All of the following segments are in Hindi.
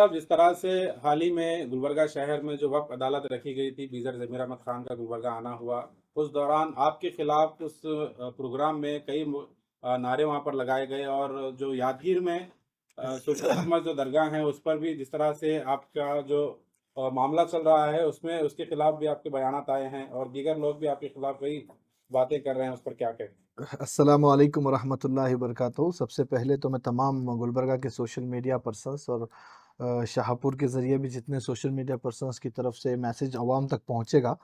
अब जिस तरह से हाल ही में गुलबर्गा शहर में जो वक्फ अदालत रखी गई थी, बीज़र ज़मीर अहमद खान का गुलबर्गा आना हुआ, उस दौरान आपके खिलाफ उस प्रोग्राम में कई नारे वहाँ पर लगाए गए और जो यादगीर में सूफी अहमद जो दरगाह है उस पर भी जिस तरह से आपका जो मामला चल रहा है उसमें उसके खिलाफ भी आपके बयानात आए हैं और दीगर लोग भी आपके खिलाफ कई बातें कर रहे हैं, उस पर क्या कहें? अस्सलाम वालेकुम वरहमतुल्लाहि वबरकातुहू। सबसे पहले तो मैं तमाम गुलबर्गा के सोशल मीडिया पर्सन्स और शाहपुर के ज़रिए भी जितने सोशल मीडिया पर्सन्स की तरफ से मैसेज आवाम तक पहुँचेगा,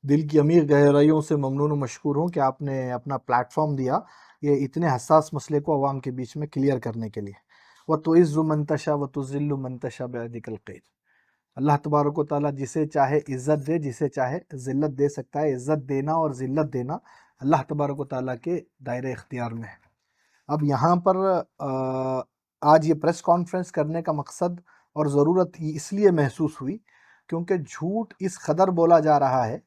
दिल की अमीर गहराइयों से ममनून व मशकूर हूँ कि आपने अपना प्लेटफ़ॉर्म दिया, ये इतने हसास मसले को अवाम के बीच में क्लियर करने के लिए। व तुइज़्ज़ु मन तशा व तुज़िल्लु मन तशा बियदिकल खैर। अल्लाह तबारक व तआला जिसे चाहे इज़्ज़त दे, जिसे चाहे ज़िल्लत दे सकता है। इज़्ज़त देना और ज़िल्लत देना अल्लाह तबारक व तआला के दायरे इख्तियार में है। अब यहाँ पर आज ये प्रेस कॉन्फ्रेंस करने का मकसद और ज़रूरत इसलिए महसूस हुई क्योंकि झूठ इस कदर बोला जा रहा है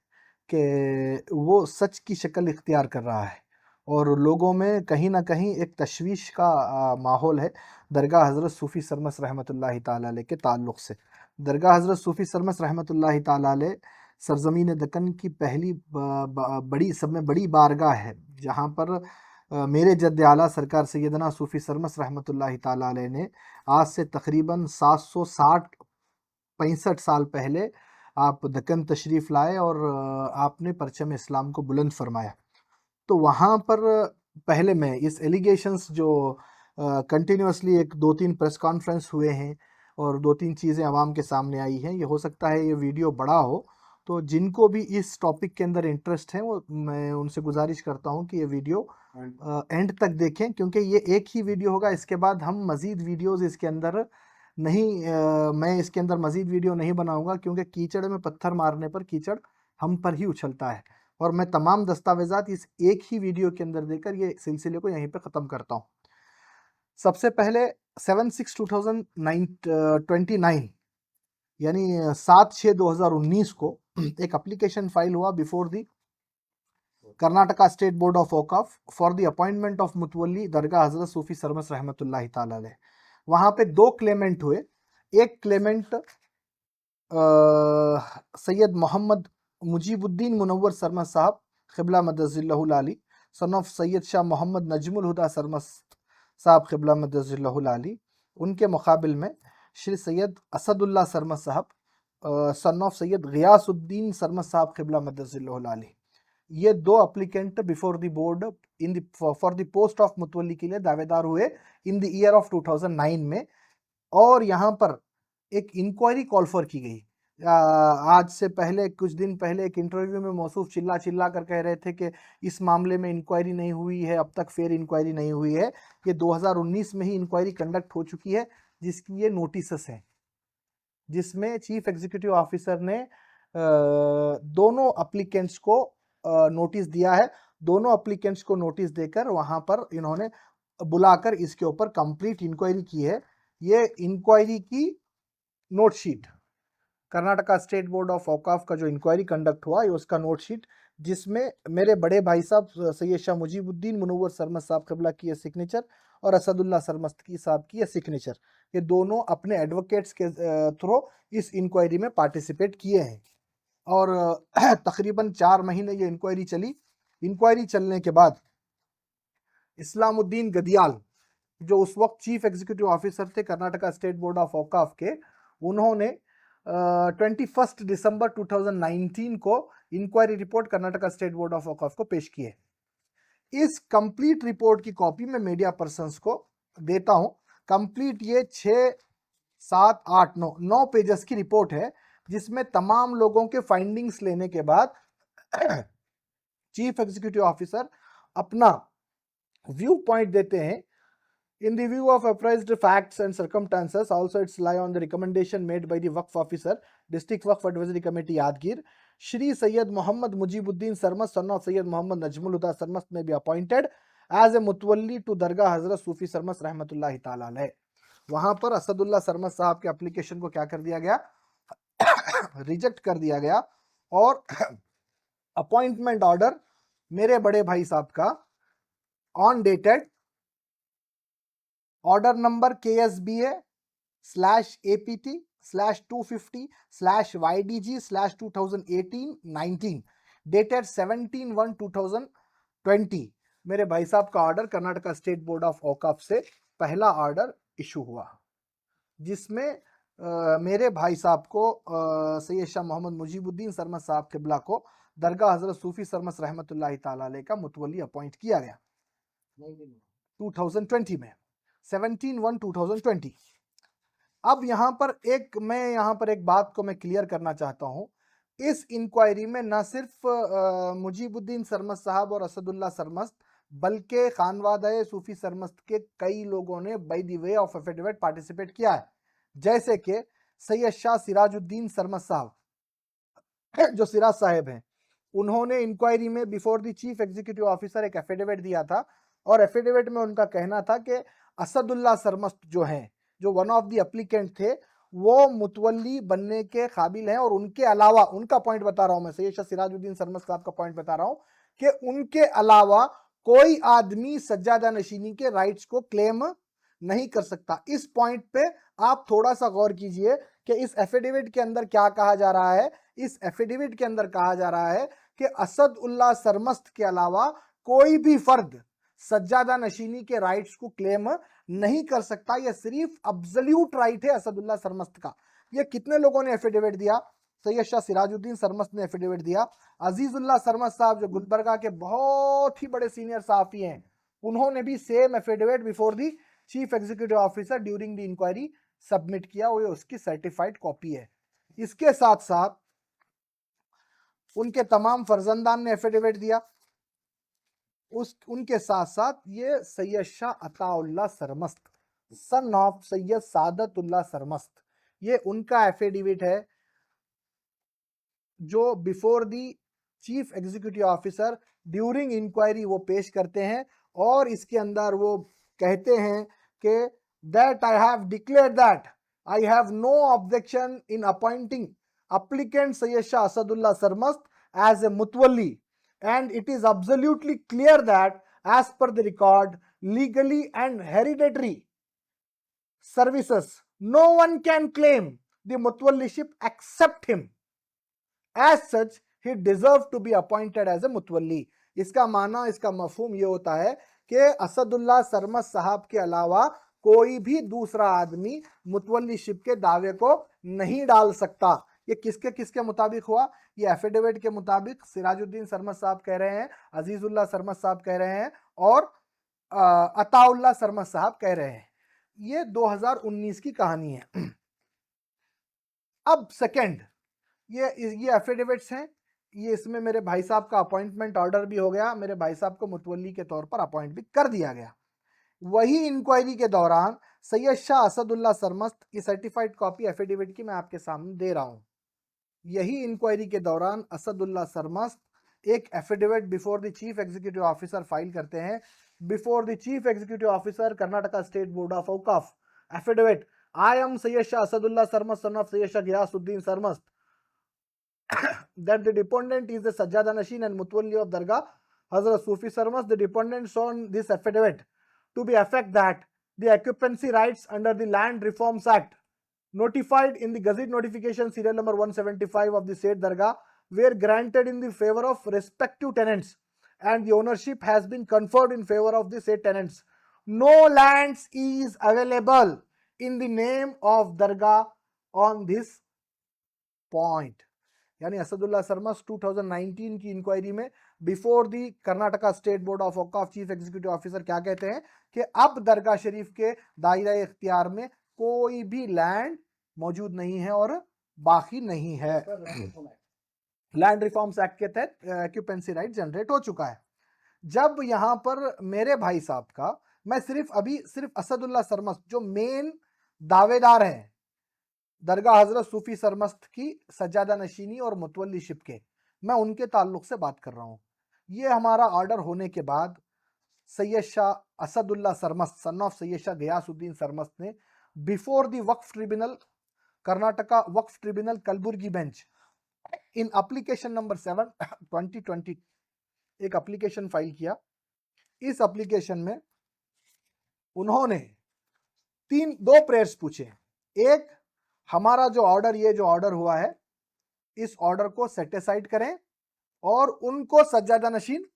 कि वो सच की शक्ल इख्तियार कर रहा है और लोगों में कहीं न कहीं एक तशवीश का माहौल है दरगाह हज़रत सूफ़ी सरमस रहमतुल्लाहि ताला अलैह के ताल्लुक़ से। दरगाह हज़रत सूफ़ी सरमस रहमतुल्लाहि ताला अलैह सरज़मीन दक्कन की पहली बड़ी सब में बड़ी बारगाह है, जहाँ पर मेरे जद्द आला सरकार सैयदना सूफ़ी सरमस रहमतुल्लाहि ताला अलैह ने आज से तकरीबन 760-65 साल पहले आप दक्कन तशरीफ़ लाए और आपने परचम इस्लाम को बुलंद फरमाया। तो वहाँ पर पहले मैं इस एलिगेशंस जो कंटिन्यूअसली एक 2-3 प्रेस कॉन्फ्रेंस हुए हैं और 2-3 चीज़ें अवाम के सामने आई हैं, ये हो सकता है ये वीडियो बड़ा हो, तो जिनको भी इस टॉपिक के अंदर इंटरेस्ट है वो मैं उनसे गुज़ारिश करता हूँ कि ये वीडियो एंड तक देखें क्योंकि ये एक ही वीडियो होगा। इसके बाद हम मज़ीद वीडियोज़ इसके अंदर नहीं मैं इसके अंदर मज़ीद वीडियो नहीं बनाऊँगा क्योंकि कीचड़ में पत्थर मारने पर कीचड़ हम पर ही उछलता है और मैं तमाम दस्तावेज़ात इस एक ही वीडियो के अंदर देकर ये सिलसिले को यहीं पे ख़त्म करता हूँ। सबसे पहले 7/6/2029 यानी 7/6/2019 को एक एप्लीकेशन फाइल हुआ before the Karnataka state board of औकाफ फॉर द अपॉइंटमेंट ऑफ मुतवल्ली दरगाह हज़रत सूफ़ी सरमस रहमतुल्लाहि ताला अलैह। वहाँ पे 2 क्लेमेंट हुए। एक क्लेमेंट सैयद मोहम्मद मुजीबुद्दीन मुनव्वर सरमस साहब क़िबला मदज़िल्लहुल आली, सन ऑफ सैयद शाह मोहम्मद नजमुल हुदा सरमस साहब क़िबला मदज़िल्लहुल आली। उनके मुकाबिल में श्री सैयद असदुल्लाह सरमस साहब सन ऑफ सैयद ग़ियासुद्दीन सरमस साहब क़िबला मदज़िल्लहुल आली। ये 2 applicant before the board in the for the post of मुतवल्ली के लिए दावेदार हुए इन द ईयर ऑफ 2009 में और यहाँ पर एक इंक्वायरी कॉल फॉर की गई। आज से पहले कुछ दिन पहले एक इंटरव्यू में मौसूफ चिल्ला चिल्ला कर कह रहे थे कि इस मामले में इंक्वायरी नहीं हुई है, अब तक फेयर इंक्वायरी नहीं हुई है। ये 2019 में ही इंक्वायरी कंडक्ट हो चुकी है जिसकी ये नोटिसेस हैं, जिसमें चीफ एग्जीक्यूटिव ऑफिसर ने दोनों एप्लीकेंट्स को नोटिस दिया है। दोनों एप्लीकेंट्स को नोटिस देकर वहां पर इन्होंने बुलाकर इसके ऊपर कंप्लीट इंक्वायरी की है। ये इंक्वायरी की note sheet Karnataka state board of औकाफ का जो इंक्वायरी कंडक्ट हुआ, ये उसका नोट शीट जिसमें मेरे बड़े भाई साहब सैयद शाह मुजीबुद्दीन मुनव्वर सरमस साहब क़िबला की ये सिग्नेचर और असदुल्लाह सरमस्ती साहब की ये सिग्नेचर, ये दोनों अपने एडवोकेट्स के थ्रू इस इंक्वायरी में पार्टिसिपेट किए हैं और तकरीबन 4 महीने ये इंक्वायरी चली। इंक्वायरी चलने के बाद इस्लामुद्दीन गदियाल जो उस वक्त चीफ एग्जीक्यूटिव ऑफिसर थे कर्नाटका स्टेट बोर्ड ऑफ औकाफ के, उन्होंने 21 दिसंबर 2019 को inquiry report Karnataka state board of औकाफ को पेश की है। इस कंप्लीट रिपोर्ट की कॉपी मैं मीडिया पर्सन्स को देता हूं। कंप्लीट ये 6, 7, 8, 9 पेजेस की रिपोर्ट है जिसमें तमाम लोगों के फाइंडिंग्स लेने के बाद चीफ एग्जीक्यूटिव ऑफिसर अपना व्यू पॉइंट देते हैं। In the view of appraised facts and circumstances, also it's lie on the recommendation made by the Waqf officer, District Waqf Advisory Committee Yadgir, Shri Sayyid Muhammad Mujibuddin Sarmas, son of Sayyid Muhammad Najmul Huda Sarmas, may be appointed as a mutwalli to Dargah Hazrat Sufi Sarmas रहमतुल्लाहि ताला अलैह। वहां पर असदुल्ला सरमस साहब के एप्लीकेशन को क्या कर दिया गया, रिजेक्ट कर दिया गया और अपॉइंटमेंट ऑर्डर मेरे बड़े भाई साहब का on dated order number KSBA APT/250/YDG/2018-19 dated 17/1/2020 मेरे भाई साहब का order Karnataka state board of औकाफ से पहला ऑर्डर इशू हुआ, जिसमें मेरे भाई साहब को सैयद शाह मोहम्मद मुजीबुद्दीन सरमद साहब किबला को दरगाह हजरत सूफी सरमद रहमतुल्लाहि ताला अलैह का मुतवली अपॉइंट किया गया 2020 में 17/1/2020। अब यहाँ पर एक बात को मैं क्लियर करना चाहता हूँ। इस इंक्वायरी में न सिर्फ मुजीबुद्दीन सरमद साहब और असदुल्ला सरमद बल्कि खानवादा सूफी सरमद के कई लोगों ने by the way of affidavit participate किया है, जैसे कि सैयद शाह सिराजुद्दीन सरमद साहब जो सिराज साहब हैं, उन्होंने इंक्वायरी में before the chief executive officer एक एफिडेविट दिया था और एफिडेविट में उनका कहना था कि असदुल्ला सरमद जो हैं, जो वन ऑफ द एप्लीकेंट थे, वो मुतवल्ली बनने के काबिल हैं और उनके अलावा, उनका पॉइंट बता रहा हूं मैं, सैयद शाह सिराजुद्दीन सरमद साहब का पॉइंट बता रहा हूं कि उनके अलावा कोई आदमी सज्जादा नशीनी के राइट्स को क्लेम नहीं कर सकता। इस पॉइंट पे आप थोड़ा सा गौर कीजिए कि इस एफिडेविट के अंदर क्या कहा जा रहा है। इस एफिडेविट के अंदर कहा जा रहा है कि असदुल्ला सरमद के अलावा कोई भी फर्द सज्जादा नशीनी के राइट्स को क्लेम नहीं कर सकता। यह सिर्फ अब्सोल्यूट राइट है असदुल्ला सरमद का। ये कितने लोगों ने एफिडेविट दिया? सैयद शाह सिराजुद्दीन सरमद ने एफिडेविट दिया। अजीजुल्लाह सरमद साहब जो गुलबर्गा के बहुत ही बड़े सीनियर सहाफी हैं, उन्होंने भी same affidavit before the chief executive officer during the inquiry submit किया, वो उसकी सर्टिफाइड कॉपी है। इसके साथ साथ उनके तमाम फर्जंदान ने एफिडेविट दिया। उनके साथ साथ ये सैयद शाह अताउल्लाह सरमद, सन ऑफ सैयद सादतुल्लाह सरमद, ये उनका एफिडेविट है जो before the chief executive officer during inquiry वो पेश करते हैं और इसके अंदर वो कहते हैं कि that I have declared that I have no objection in appointing applicant Sayyid Shah Asadullah Sarmast as a mutwalli, and it is absolutely clear that as per the record, legally and hereditary services, no one can claim the mutwalliship except him. As such, he deserves to be appointed as a mutwalli. इसका माना, इसका मफहूम ये होता है कि असदुल्ला सरमद साहब के अलावा कोई भी दूसरा आदमी मुतवल्लीशिप के दावे को नहीं डाल सकता। ये किसके किसके मुताबिक हुआ? ये एफिडेविट के मुताबिक सिराजुद्दीन सरमद साहब कह रहे हैं, अजीजुल्लाह सरमद साहब कह रहे हैं और अताउल्लाह सरमद साहब कह रहे हैं। ये 2019 की कहानी है। अब सेकंड, ये एफिडेविट्स हैं, ये इसमें मेरे भाई साहब का अपॉइंटमेंट ऑर्डर भी हो गया, मेरे भाई साहब को मुतवल्ली के तौर पर अपॉइंट भी कर दिया गया। वही इंक्वायरी के दौरान सैयद शाह असदुल्ला सरमद की सर्टिफाइड कॉपी एफिडेविट की मैं आपके सामने दे रहा हूं। यही इंक्वायरी के दौरान असदुल्ला सरमद एक affidavit before the chief executive officer file करते हैं। Before the chief executive officer Karnataka state board of औकाफ, affidavit, I am Syed Shah Asadullah Sarmad son of Syed Shah Giyasuddin Sarmad that the deponent is the Sajjada Nashin and Mutwalli of Dargah Hazrat Sufi Sarmad. The dependents on this affidavit to be effect that the occupancy rights under the Land Reforms Act notified in the Gazette notification serial number 175 of the said Dargah were granted in the favor of respective tenants and the ownership has been conferred in favor of the said tenants. No lands is available in the name of Dargah on this point. यानी असदुल्ला सरमद 2019 की इंक्वायरी में before the Karnataka state board of औकाफ चीफ एग्जीक्यूटिव ऑफिसर क्या कहते हैं कि अब दरगाह शरीफ के दायरा इख्तियार में कोई भी लैंड मौजूद नहीं है और बाकी नहीं है। लैंड रिफॉर्म्स एक्ट के तहत ऑक्यूपेंसी राइट जनरेट हो चुका है। जब यहाँ पर मेरे भाई साहब का, मैं सिर्फ असदुल्ला सरमद जो मेन दावेदार हैं दरगाह हजरत सूफी सरमद की सज्जादा नशीनी और मुतवल्लीशिप के, मैं उनके ताल्लुक से बात कर रहा हूँ। ये हमारा ऑर्डर होने के बाद सैयद शाह असदुल्ला सरमद सन ऑफ सैयद शाह गियासुद्दीन सरमद ने before the waqf tribunal, Karnataka waqf tribunal Kalaburagi bench, in application number 7 2020 एक एप्लीकेशन फाइल किया। इस एप्लीकेशन में उन्होंने दो प्रेयर्स पूछे। एक हमारा जो ऑर्डर, ये जो ऑर्डर हुआ है, इस ऑर्डर को सेटिसाइड करें और उनको सज्जादा नशीन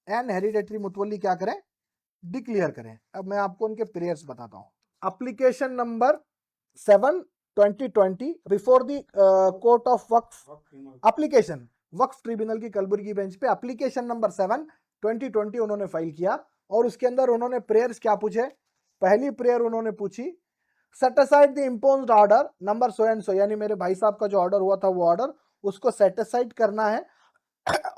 एंड हेरिडेटरी मुतवल्ली क्या करें, डिक्लेयर करें। अब मैं आपको उनके प्रेयर्स बताता हूं। Application number 7 2020 before the court of Waqf, application Waqf tribunal की कलबुर्गी बेंच पे एप्लीकेशन नंबर 7 2020 उन्होंने फाइल किया और उसके अंदर उन्होंने प्रेयर्स क्या पूछे। पहली प्रेयर उन्होंने पूछी, set aside the imposed order number so and so, यानी मेरे भाई साहब का जो ऑर्डर हुआ था वो ऑर्डर उसको सेट असाइड करना है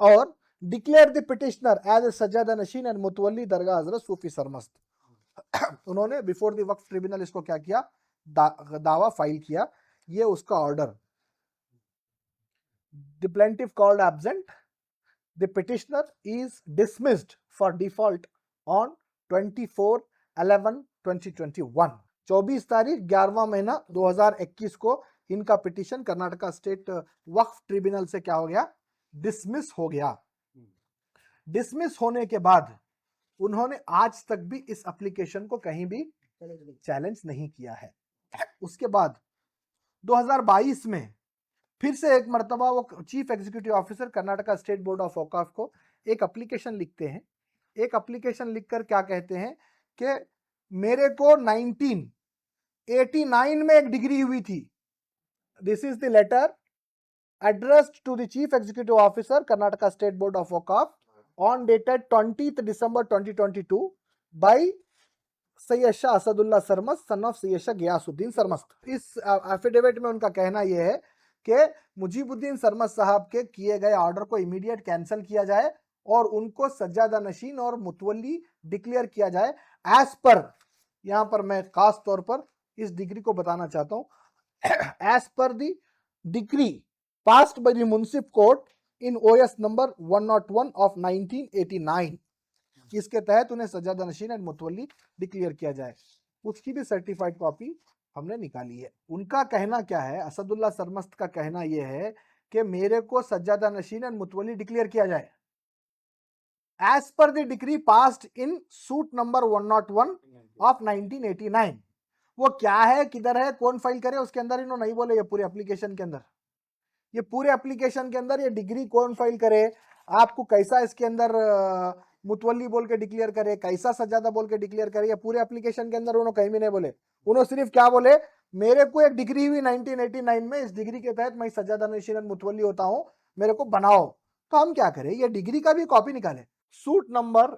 और declare the petitioner as a सज्जादा नशीन एंड मुतवल्ली दरगाह हजरत सूफी सरमस्त। उन्होंने बिफोर द वक्फ ट्रिब्यूनल इसको क्या किया, दावा फाइल किया। ये उसका order. The plaintiff called absent, the petitioner is dismissed for default on 24/11/2021। 24 तारीख 11वां महीना 2021 को इनका पिटिशन कर्नाटका स्टेट वक्फ ट्रिब्यूनल से क्या हो गया, डिसमिस हो गया। डिसमिस होने के बाद उन्होंने आज तक भी इस एप्लीकेशन को कहीं भी चैलेंज नहीं किया है। उसके बाद 2022 में फिर से एक मर्तबा वो chief executive officer Karnataka state board of औकाफ को एक एप्लीकेशन लिखते हैं। एक एप्लीकेशन लिखकर क्या कहते हैं कि मेरे को 1989 में एक डिग्री हुई थी। This is the letter addressed to the chief executive officer Karnataka State Board of Waqaf on dated 20th December 2022 by Syed Shah Asadullah Sarmast son of Syed Shah Giyasuddin Sarmast. इस एफिडेविट में उनका कहना यह है कि मुजीबुद्दीन सरमस्त साहब के किए गए ऑर्डर को इमीडिएट कैंसिल किया जाए और उनको सज्जादा नशीन और मुतवल्ली डिक्लेयर किया जाए एज पर, यहां पर मैं खास तौर पर इस डिग्री को बताना चाहता हूं, as per the degree passed by the Munsif Court in OS number 101 of 1989। इसके तहत उन्हें सज्जादा नशीन एंड मुतवल्ली डिक्लेयर किया जाए। उसकी भी सर्टिफाइड कॉपी हमने निकाली है। उनका कहना क्या है, असदुल्ला सरमस्त का कहना यह है कि मेरे को सज्जादा नशीन एंड मुतवल्ली डिक्लेयर किया जाए as per the decree passed in suit number 101 of 1989। वो क्या है, किधर है, कौन फाइल करे, उसके अंदर इन्होंने नहीं बोले। ये पूरे एप्लीकेशन के अंदर, ये पूरे एप्लीकेशन के अंदर ये डिग्री कौन फाइल करे, आपको कैसा इसके अंदर मुतवल्ली बोल के डिक्लेयर करे, कैसा सज्जादा बोल के डिक्लेयर करे, ये पूरे एप्लीकेशन के अंदर उन्होंने कहीं भी नहीं बोले। उन्होंने सिर्फ क्या बोले, मेरे को एक डिग्री हुई 1989 में, इस डिग्री के तहत मैं सज्जादा नशीन मुतवल्ली होता हूं, मेरे को बनाओ। तो हम क्या करें, ये डिग्री का भी कॉपी निकाले। Suit number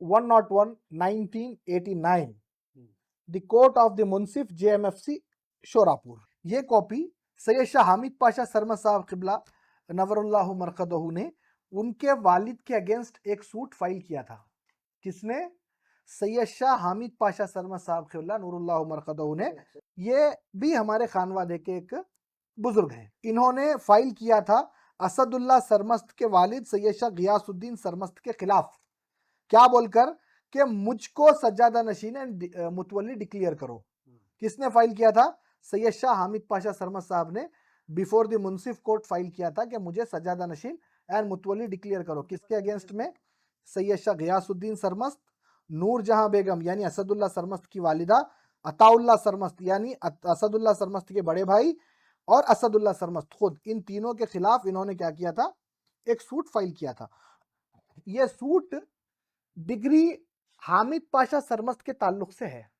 101 1989 the court of the Munsif JMFC Shorapur. ये कॉपी सैयद शाह हामिद पाशा सरमद साहब क़िबला नवरुल्लाहु मरकदहू ने उनके वालिद के अगेंस्ट एक सूट फाइल किया था। किसने, सैयद शाह हामिद पाशा सरमद साहब क़िबला नूरुल्लाहु मरकदहू ने। ये भी हमारे खानवादे के एक बुजुर्ग हैं। इन्होंने फाइल किया था असदुल्ला सरमस्त के वालिद सैयद शाह गियासुद्दीन सरमस्त के खिलाफ, क्या बोलकर कि मुझको सज्जादा नशीन एंड मुतवल्ली डिक्लेयर करो। किसने फाइल किया था, सैयद शाह हामिद पाशा सरमद साहब ने before the munsif court file किया था कि मुझे सज्जादा नशीन एंड मुतवल्ली डिक्लेयर करो। किसके अगेंस्ट में, सैयद शाह गियासुद्दीन सरमस्त, नूर जहां बेगम यानी असदुल्ला सरमस्त की वालिदा, अताउल्ला सरमस्त यानी असदुल्ला सरमस्त के बड़े भाई, और असदुल्ला सरमस्त खुद, इन तीनों के खिलाफ इन्होंने क्या किया था, एक सूट फाइल किया था। यह सूट डिग्री हामिद पाशा सरमस्त के ताल्लुक से है।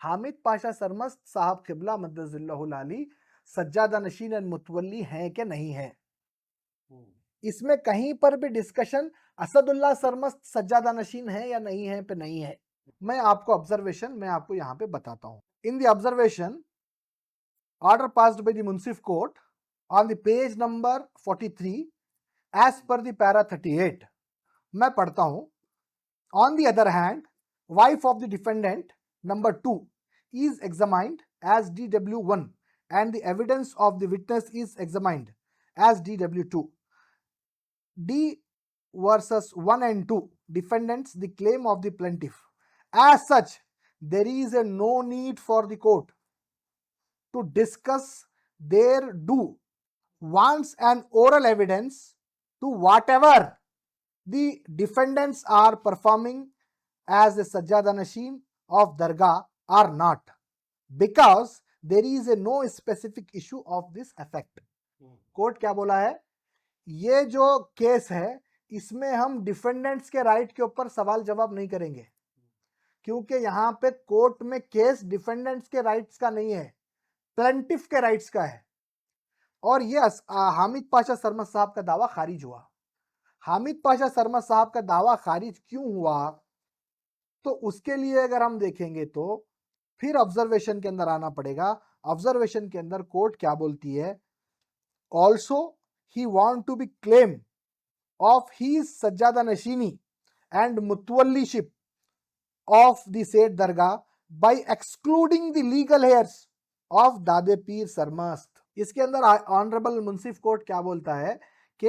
हामिद पाशा सरमस्त साहब क़िबला मद्दज़िल्लहुल आली सज्जादा नशीन एंड मुतवल्ली हैं कि नहीं है, इसमें कहीं पर भी डिस्कशन असदुल्ला सरमस्त सज्जादा नशीन है या नहीं है पे नहीं है। मैं आपको ऑब्जर्वेशन मैं आपको यहाँ पे बताता हूँ। In the observation order passed by the munsif court on the page number 43 as per the para 38, मैं पढ़ता हूँ। On the other hand, wife of the defendant number 2 is examined as DW1 and the evidence of the witness is examined as DW2. D versus 1 and 2 defendants the claim of the plaintiff. As such, there is a no need for the court to discuss their due wants and oral evidence to whatever the defendants are performing as a sajjada nasheen of Dargah are not, because there is a no specific issue of this effect. Court क्या बोला है, ये जो केस है इसमें हम डिफेंडेंट्स के राइट के ऊपर सवाल जवाब नहीं करेंगे, क्योंकि यहां पे कोर्ट में केस डिफेंडेंट्स के राइट्स का नहीं है, प्लेंटिफ के राइट्स का है। और ये हामिद पाशा सरमद साहब का दावा खारिज हुआ। हामिद पाशा सरमद साहब का दावा खारिज क्यों हुआ, तो उसके लिए अगर हम देखेंगे तो फिर ऑब्जर्वेशन के अंदर आना पड़ेगा। ऑब्जर्वेशन के अंदर कोर्ट क्या बोलती है, also he want to be claim of he सज्जादा नशीनी एंड मुतवल्लीशिप ऑफ द सेठ दरगाह by excluding the legal heirs of दादे पीर सरमस्त। इसके अंदर ऑनरेबल मुंसिफ कोर्ट क्या बोलता है कि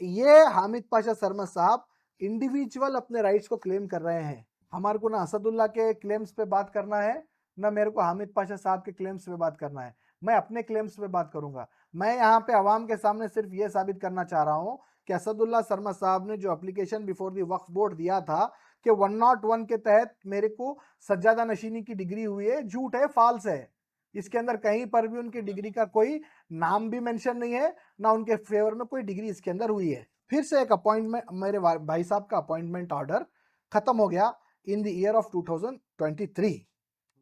ये हामिद पाशा सरमद साहब इंडिविजुअल अपने राइट्स को क्लेम कर रहे हैं। हमारे को ना असदुल्ला के क्लेम्स पे बात करना है, ना मेरे को हामिद पाशा साहब के क्लेम्स पे बात करना है। मैं अपने क्लेम्स पे बात करूंगा। मैं यहाँ पे अवाम के सामने सिर्फ ये साबित करना चाह रहा हूँ कि असदुल्ला सरमद साहब ने जो application before the Waqf board दिया था कि 101 के तहत मेरे को सज्जादा नशीनी की डिग्री हुई है, झूठ है, फाल्स है। इसके अंदर कहीं पर भी उनकी डिग्री का कोई नाम भी मेंशन नहीं है, ना उनके फेवर में कोई डिग्री इसके अंदर हुई है। फिर से एक अपॉइंटमेंट, मेरे भाई साहब का अपॉइंटमेंट ऑर्डर खत्म हो गया इन द ईयर ऑफ 2023।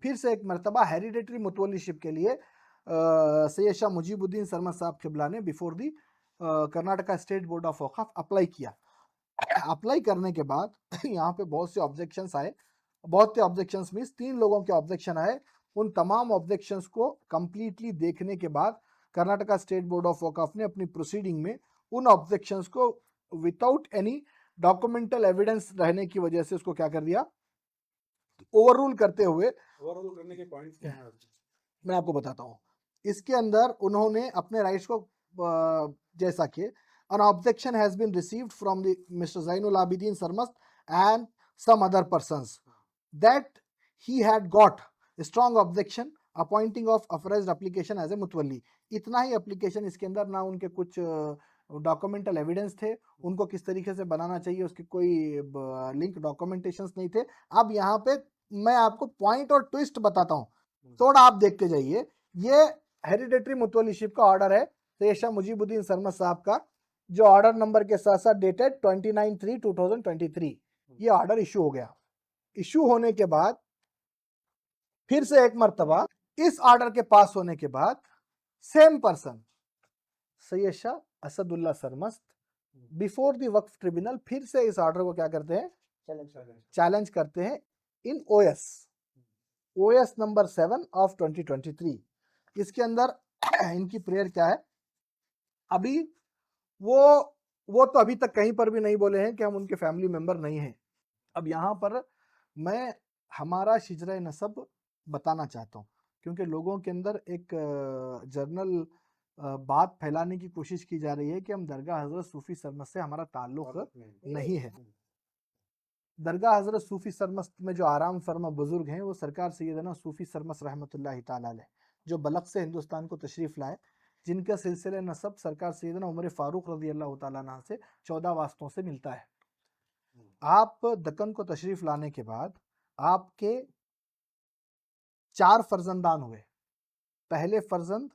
फिर से एक मरतबा हेरिडेटरी मुतवल्लीशिप के लिए सैयद शाह मुजीबुद्दीन सरमद साहब क़िबला ने before the Karnataka state board of Waqf apply किया। अप्लाई करने के बाद यहाँ पे बहुत से ऑब्जेक्शंस आए, बहुत से ऑब्जेक्शंस मीन्स 3 लोगों के ऑब्जेक्शन आए। उन तमाम ऑब्जेक्शंस को कंप्लीटली देखने के बाद कर्नाटका स्टेट बोर्ड ऑफ वक़्फ़ ने अपनी प्रोसीडिंग में उन ऑब्जेक्शंस को विदाउट एनी डॉक्यूमेंटल एविडेंस रहने की वजह से उसको क्या कर दिया, ओवररूल करते हुए। ओवररूल करने के पॉइंट्स क्या हैं? मैं आपको बताता हूँ। इसके अंदर उन्होंने अपने राइट्स को जैसा कि an objection has been received from the Mr. Zainul Abidin Sarmast and some other persons that he had got a strong objection appointing of authorized application as a मुतवल्ली। इतना ही एप्लीकेशन, इसके अंदर ना उनके कुछ डॉक्यूमेंटल एविडेंस थे, उनको किस तरीके से बनाना चाहिए उसके कोई लिंक डॉक्यूमेंटेशंस नहीं थे। अब यहाँ पे मैं आपको पॉइंट और ट्विस्ट बताता हूँ, थोड़ा आप देख के जाइए। ये हेरिडेटरी मुतवल्लीशिप का ऑर्डर है सैयद शाह मुजीबुद्दीन सरमद साहब का, जो ऑर्डर नंबर के साथ साथ डेटेड 29/3/2023 ये ऑर्डर इशू हो गया। इशू होने के बाद फिर से एक मर्तबा इस ऑर्डर के पास होने के बाद same person Syed Shah Asadullah Sarmast before the waqf tribunal फिर से इस ऑर्डर को क्या करते हैं, चैलेंज करते हैं इन ओएस नंबर 7 ऑफ 2023। इसके अंदर इनकी प्रेयर क्या है, अभी वो तो अभी तक कहीं पर भी नहीं बोले हैं कि हम उनके फैमिली मेंबर नहीं हैं। अब यहाँ पर मैं हमारा शिजरा नसब बताना चाहता हूँ, क्योंकि लोगों के अंदर एक जर्नल बात फैलाने की कोशिश की जा रही है कि हम दरगाह हजरत सूफी सरमस्त से हमारा ताल्लुक नहीं है। दरगाह हजरत सूफी सरमस्त में जो आराम फरमा बुजुर्ग हैं वो सरकार सैयदना सूफी सरमस्त रहमतुल्लाहि ताला अलैह, जो बलख से हिंदुस्तान को तशरीफ़ लाए, जिनका सिलसिला नसब सरकार सैयदना उमर फारूक रज़ी अल्लाह ताला अन्हु से 14 वास्तों से मिलता है। आप दक्कन को तशरीफ़ लाने के बाद आपके 4 फर्जंदान हुए। पहले फर्जंद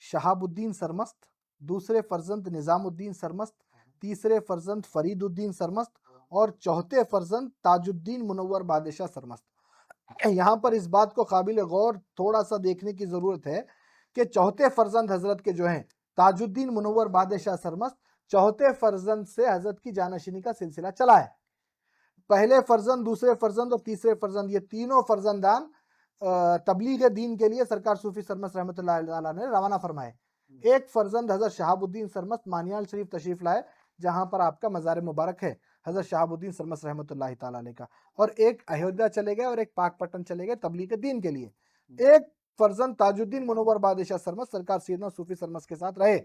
शहाबुद्दीन सरमस्त, दूसरे फर्जंद निज़ामुद्दीन सरमस्त, तीसरे फर्जंद फरीदुद्दीन सरमस्त और चौथे फर्जंद ताजुद्दीन मुनव्वर बादशाह सरमस्त। यहाँ पर इस बात को काबिल गौर थोड़ा सा देखने की ज़रूरत है कि चौथे फर्जंद हजरत के जो हैं ताजुद्दीन मुनव्वर बादशाह सरमस्त, चौथे फर्जंद से हजरत की जानशीनी का सिलसिला चला है। पहले फर्जंद, दूसरे फर्जंद और तीसरे फर्जंद, ये तीनों फर्जंदान तबलीग दीन के लिए सरकार सूफी सरमस्त रहमतुल्लाह अलैह ने रवाना फरमाए। एक फर्जंद हजरत शहाबुद्दीन सरमस्त मानियाल शरीफ तशरीफ लाए, जहां पर आपका मज़ार मुबारक है हजरत शहाबुद्दीन सरमस्त रहमतुल्लाह ताला अलैह का, और एक अयोध्या चले गए और एक पाकपट्टन चले गए तबलीग दीन के लिए। एक फर्जंद ताजुद्दीन मुनव्वर बादशाह सरमस्त सरकार सैयदना सूफी सरमस्त के साथ रहे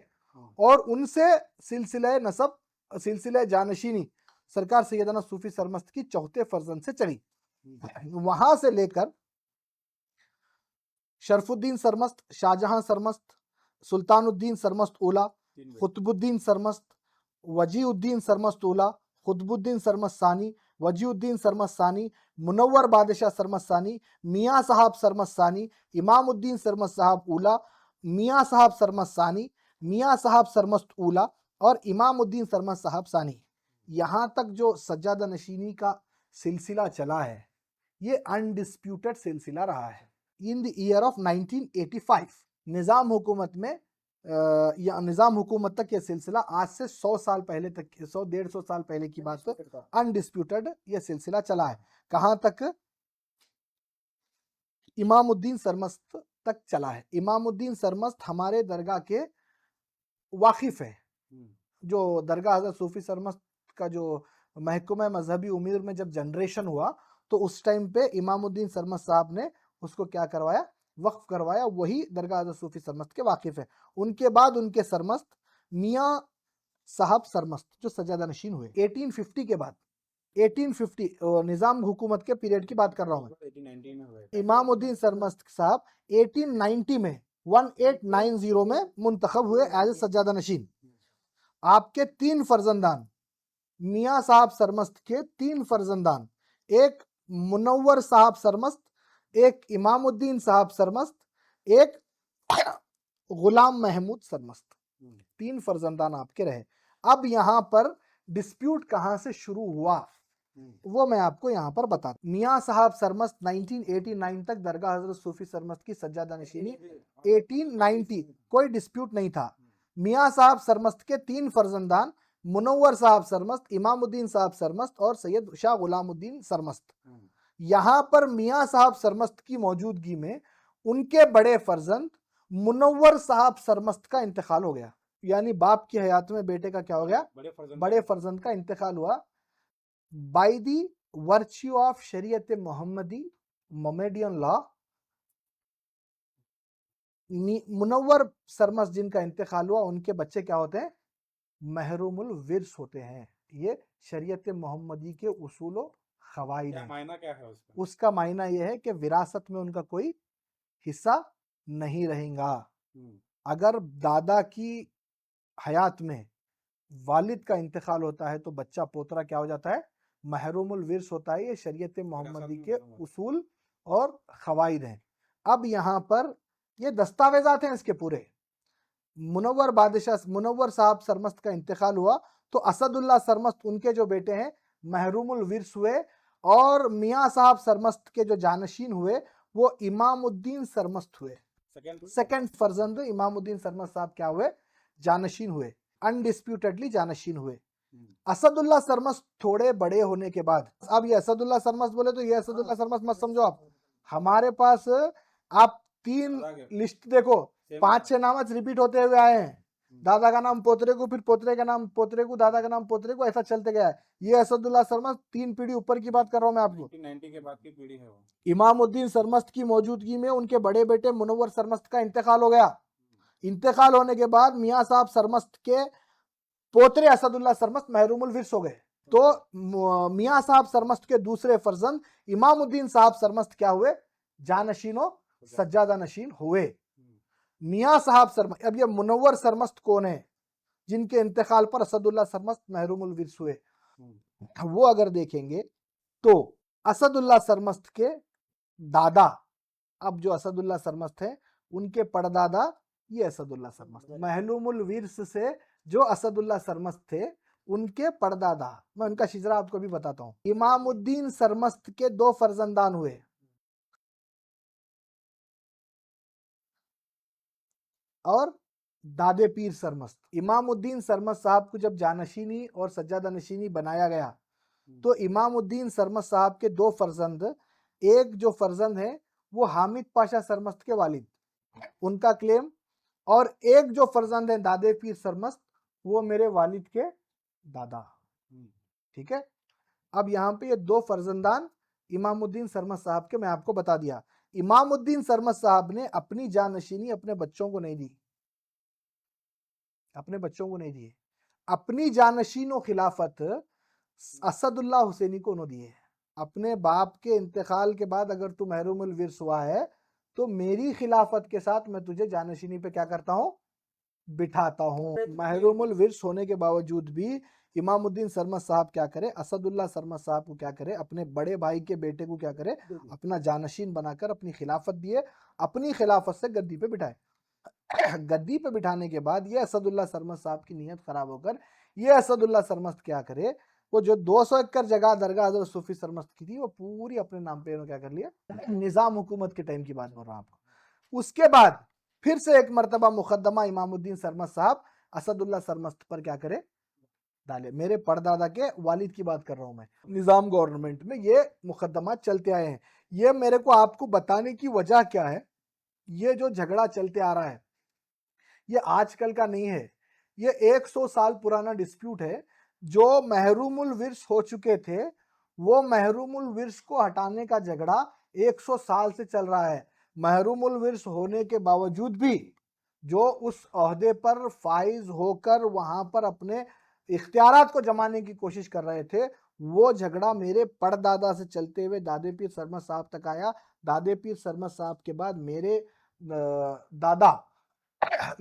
और उनसे सिलसिला नसब, सिलसिला जानशीनी सरकार सैयदना सूफी सरमस्त की चौथे फर्जंद से चली। वहां से लेकर शरफुद्दीन सरमस्त, शाहजहां सरमस्त, सुल्तानुद्दीन सरमस्त ओला, कुतुबुद्दीन सरमस्त, वजीउद्दीन सरमस्त ओला, कुतुबुद्दीन सरमस्त सानी, वजीउद्दीन सरमस्तानी, मुनव्वर बादशाह सरमस्तानी, मियाँ साहब सरमस्तानी, इमामुद्दीन सरमत साहब ऊला, मियाँ साहब सरमस्तानी, मियाँ साहब सरमस्त ऊला और इमामुद्दीन सरमत साहब सानी। यहाँ तक जो सज्जादा नशीनी का सिलसिला चला है ये अनडिस्प्यूटेड सिलसिला रहा है। इन द ईयर ऑफ 1985 निज़ाम हुकूमत में या निज़ाम हुकूमत तक ये सिलसिला आज से 100 साल पहले तक 100-150 साल पहले की बात अनडिस्प्यूटेड ये सिलसिला चला है। कहाँ तक? इमामुद्दीन सरमस्त तक चला है। इमामुद्दीन सरमस्त हमारे दरगाह के वाकिफ है। जो दरगाह हज़रत सूफी सरमस्त का जो महकमा मजहबी उमीर में जब जनरेशन हुआ तो उस टाइम पे इमामुद्दीन सरमस्त साहब ने उसको क्या करवाया, वक्फ करवाया। वही दरगाह हज़रत सूफी सरमस्त के वाकिफ है। उनके बाद उनके सरमस्त मियाँ साहब सरमस्त जो सज्जादा नशीन हुए 1850 के बाद, 1850 निज़ाम हुकूमत के पीरियड की बात कर रहा हूँ मैं। 1890 में हुए। इमामुद्दीन सरमस्त साहब 1890 में 1890 में मुंतखब हुए एज सज्जादा नशीन। आपके 3 फर्जंदान मियाँ साहब सरमस्त के 3 फर्जंदान, एक मुनव्वर साहब सरमस्त, एक इमामुद्दीन साहब सरमस्त, एक गुलाम महमूद सरमस्त, 3 फर्जंदान आपके रहे। अब यहाँ पर डिस्प्यूट कहाँ से शुरू हुआ वो मैं आपको यहाँ पर बता। मियाँ साहब सरमस्त 1989 तक दरगाह हज़रत सूफी सरमस्त की सज्जादा नशीनी 1890 कोई डिस्प्यूट नहीं था। मियाँ साहब सरमस्त के 3 फर्जंदान मुनव्वर साहब सरमस्त, इमामुद्दीन साहब सरमस्त और सैयद शाह गुलामुद्दीन सरमस्त। यहाँ पर मियाँ साहब सरमस्त की मौजूदगी में उनके बड़े फर्जंद मुनव्वर साहब सरमस्त का इंतकाल हो गया। यानी बाप की हयात में बेटे का क्या हो गया, बड़े फर्जंद का इंतकाल हुआ। बाय दी वर्च्यू ऑफ शरीयत मोहम्मदी मोमेडियन लॉ, मुनव्वर सरमस्त जिनका इंतकाल हुआ उनके बच्चे क्या होते हैं, महरूमुल विर्स होते हैं। ये शरीयत मोहम्मदी के उसूल व क़वाइद हैं। मायना क्या है उसका? उसका मायना यह है कि विरासत में उनका कोई हिस्सा नहीं रहेगा। अगर दादा की हयात में वालिद का इंतकाल होता है तो बच्चा पोतरा क्या हो जाता है, महरूमुल विर्स होता है। ये शरीयत मोहम्मदी के उसूल और क़वाइद हैं। अब यहाँ पर ये दस्तावेजात हैं इसके पूरे। मुनव्वर साहब सरमस्त का इंतकाल हुआ तो असदुल्ला सरमस्त उनके जो बेटे हैं महरूमुल विर्स हुए और मियाँ साहब सरमस्त के जो जानशीन हुए वो इमामुद्दीन सरमस्त हुए। सेकंड फर्जंद इमामुद्दीन सरमस्त साहब क्या हुए, जानशीन हुए, अनडिस्प्यूटेडली जानशीन हुए। असदुल्ला सरमस्त थोड़े बड़े होने के बाद, अब ये असदुल्ला सरमस्त बोले तो ये असदुल्ला सरमस्त मत समझो आप। हमारे पास आप 3 लिस्ट देखो, 5-6 नाम रिपीट होते हुए आए हैं। दादा का नाम पोतरे को, फिर पोतरे का नाम पोतरे को, दादा का नाम पोतरे को, ऐसा चलते गया है। ये असदुल्ला सरमस्त 3 पीढ़ी ऊपर की बात कर रहा हूं मैं आपको। 1990 के बाद की पीढ़ी है वो। इमामुद्दीन सरमस्त की मौजूदगी में उनके बड़े बेटे मुनव्वर सरमस्त का इंतकाल हो गया। इंतकाल होने के बाद मियाँ साहब सरमस्त के पोतरे असदुल्ला सरमस्त महरूमुल विर्स हो गए। तो मियाँ साहब सरमस्त के दूसरे फर्जंद इमामुद्दीन साहब सरमस्त क्या हुए, जानशीनो सज्जादा नशीन हुए। मियाँ साहब सरमस्त, अब ये मुनव्वर सरमस्त कौन है जिनके इंतकाल पर असदुल्ला सरमस्त महरूमुल विर्स हुए, वो अगर देखेंगे तो असदुल्ला सरमस्त के दादा, अब जो असदुल्ला सरमस्त है उनके परदादा ये असदुल्ला सरमस्त, महरूमुल विर्स से जो असदुल्ला सरमस्त थे उनके परदादा। मैं उनका शिजरा आपको भी बताता हूँ। इमामुद्दीन सरमस्त के 2 फर्जंदान हुए, और दादे पीर सरमस्त। इमामुद्दीन सरमस्त साहब को जब जानशीनी और सज्जादा नशीनी बनाया गया तो इमामुद्दीन सरमस्त साहब के 2 फर्जंद, एक जो फर्जंद है वो हामिद पाशा सरमस्त के वालिद, उनका क्लेम, और एक जो फर्जंद है दादे पीर सरमस्त वो मेरे वालिद के दादा। ठीक है। अब यहाँ पे ये 2 फर्जंदान इमामुद्दीन सरमस्त साहब के मैं आपको बता दिया। इमामुद्दीन सरमस्त साहब ने अपनी जानशीनी अपने बच्चों को नहीं दी, अपने बच्चों को नहीं दिए। अपनी जानशीन और खिलाफत असदुल्ला हुसैनी को उन्होंने दिए। अपने बाप के इंतकाल के बाद अगर तू महरूमुल विर्स हुआ है तो मेरी खिलाफत के साथ मैं तुझे जानशीनी पे क्या करता हूँ, बिठाता हूँ। महरूमुल विर्स होने के बावजूद भी इमामुद्दीन सरमद साहब क्या करे, असदुल्ला सरमद साहब को क्या करे, अपने बड़े भाई के बेटे को क्या करे, अपना जानशीन बनाकर अपनी खिलाफत दिए, अपनी खिलाफत से गद्दी पे बिठाए। गद्दी पे बिठाने के बाद ये असदुल्ला सरमद साहब की नीयत खराब होकर ये असदुल्ला सरमद क्या करे, वो जो 200 एकड़ जगह दरगाह हजरत सूफी सरमद की थी वो पूरी अपने नाम पे क्या कर लिया। निजाम हुकूमत के टाइम की बात बोल रहा हूं आपको। उसके बाद फिर से एक मरतबा मुकदमा इमामुद्दीन सरमद साहब असदुल्ला सरमद पर क्या करे, डाले। मेरे परदादा के वालिद की बात कर रहा हूं मैं। निजाम गवर्नमेंट में ये मुकदमा चलते आए हैं। ये मेरे को आपको बताने की वजह क्या है, ये जो झगड़ा चलते आ रहा है ये आजकल का नहीं है, ये 100 साल पुराना डिस्प्यूट है। जो महरूमुल विर्स हो चुके थे वो महरूमुल विर्स को हटाने का झगड़ा 100 साल से चल रहा है। महरूमुल विर्स होने के बावजूद भी जो उस ओहदे पर फाइज होकर वहां पर अपने इख्तियारात को जमाने की कोशिश कर रहे थे, वो झगड़ा मेरे परदादा से चलते हुए दादे पीर सरमद साहब तक आया। दादे पीर सरमद साहब के बाद मेरे दादा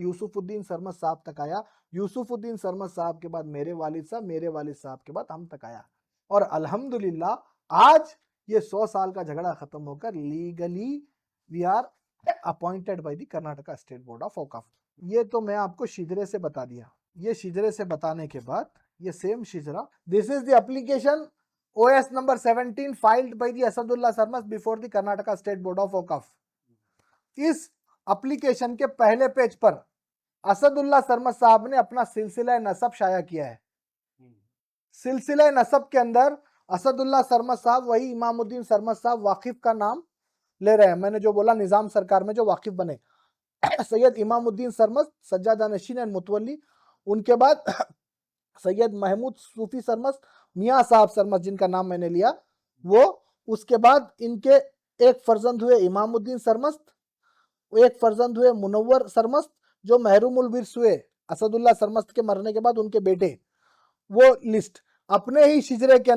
यूसुफुद्दीन सरमद साहब तक आया। यूसुफुद्दीन सरमद साहब के बाद मेरे वालिद साहब, मेरे वालिद साहब के बाद हम तक आया। और अल्हम्दुलिल्लाह आज ये 100 साल का झगड़ा खत्म होकर legally we are appointed by the Karnataka state board of औकाफ। ये तो मैं आपको शिजरे से बता दिया। ये शिजरे से बताने के बाद ये सेम शिजरा, this is the application OS number 17 filed by the Asadullah Sarmad before the Karnataka state board of औकाफ। इस एप्लीकेशन के पहले पेज पर असदुल्ला सरमद साहब ने अपना सिलसिला नसब शाया किया है। सिलसिला नसब के अंदर असदुल्ला सरमद साहब वही इमामुद्दीन सरमद साहब वाकिफ का नाम ले रहे हैं। मैंने जो बोला निजाम सरकार में जो वाकिफ बने सैयद इमामुद्दीन सरमद, सज्जादा नशीन एंड मुतवल्ली, उनके बाद सैयद महमूद सूफी सरमद, मियाँ साहब सरमद जिनका नाम मैंने लिया वो, उसके बाद इनके एक फर्जंद हुए इमामुद्दीन सरमद, एक फर्जंद हुए मुनव्वर सरमद जो महरूमुल विर्स हुए असदुल्ला सरमद के मरने के बाद उनके बेटे। वो लिस्ट अपने ही शिजरे के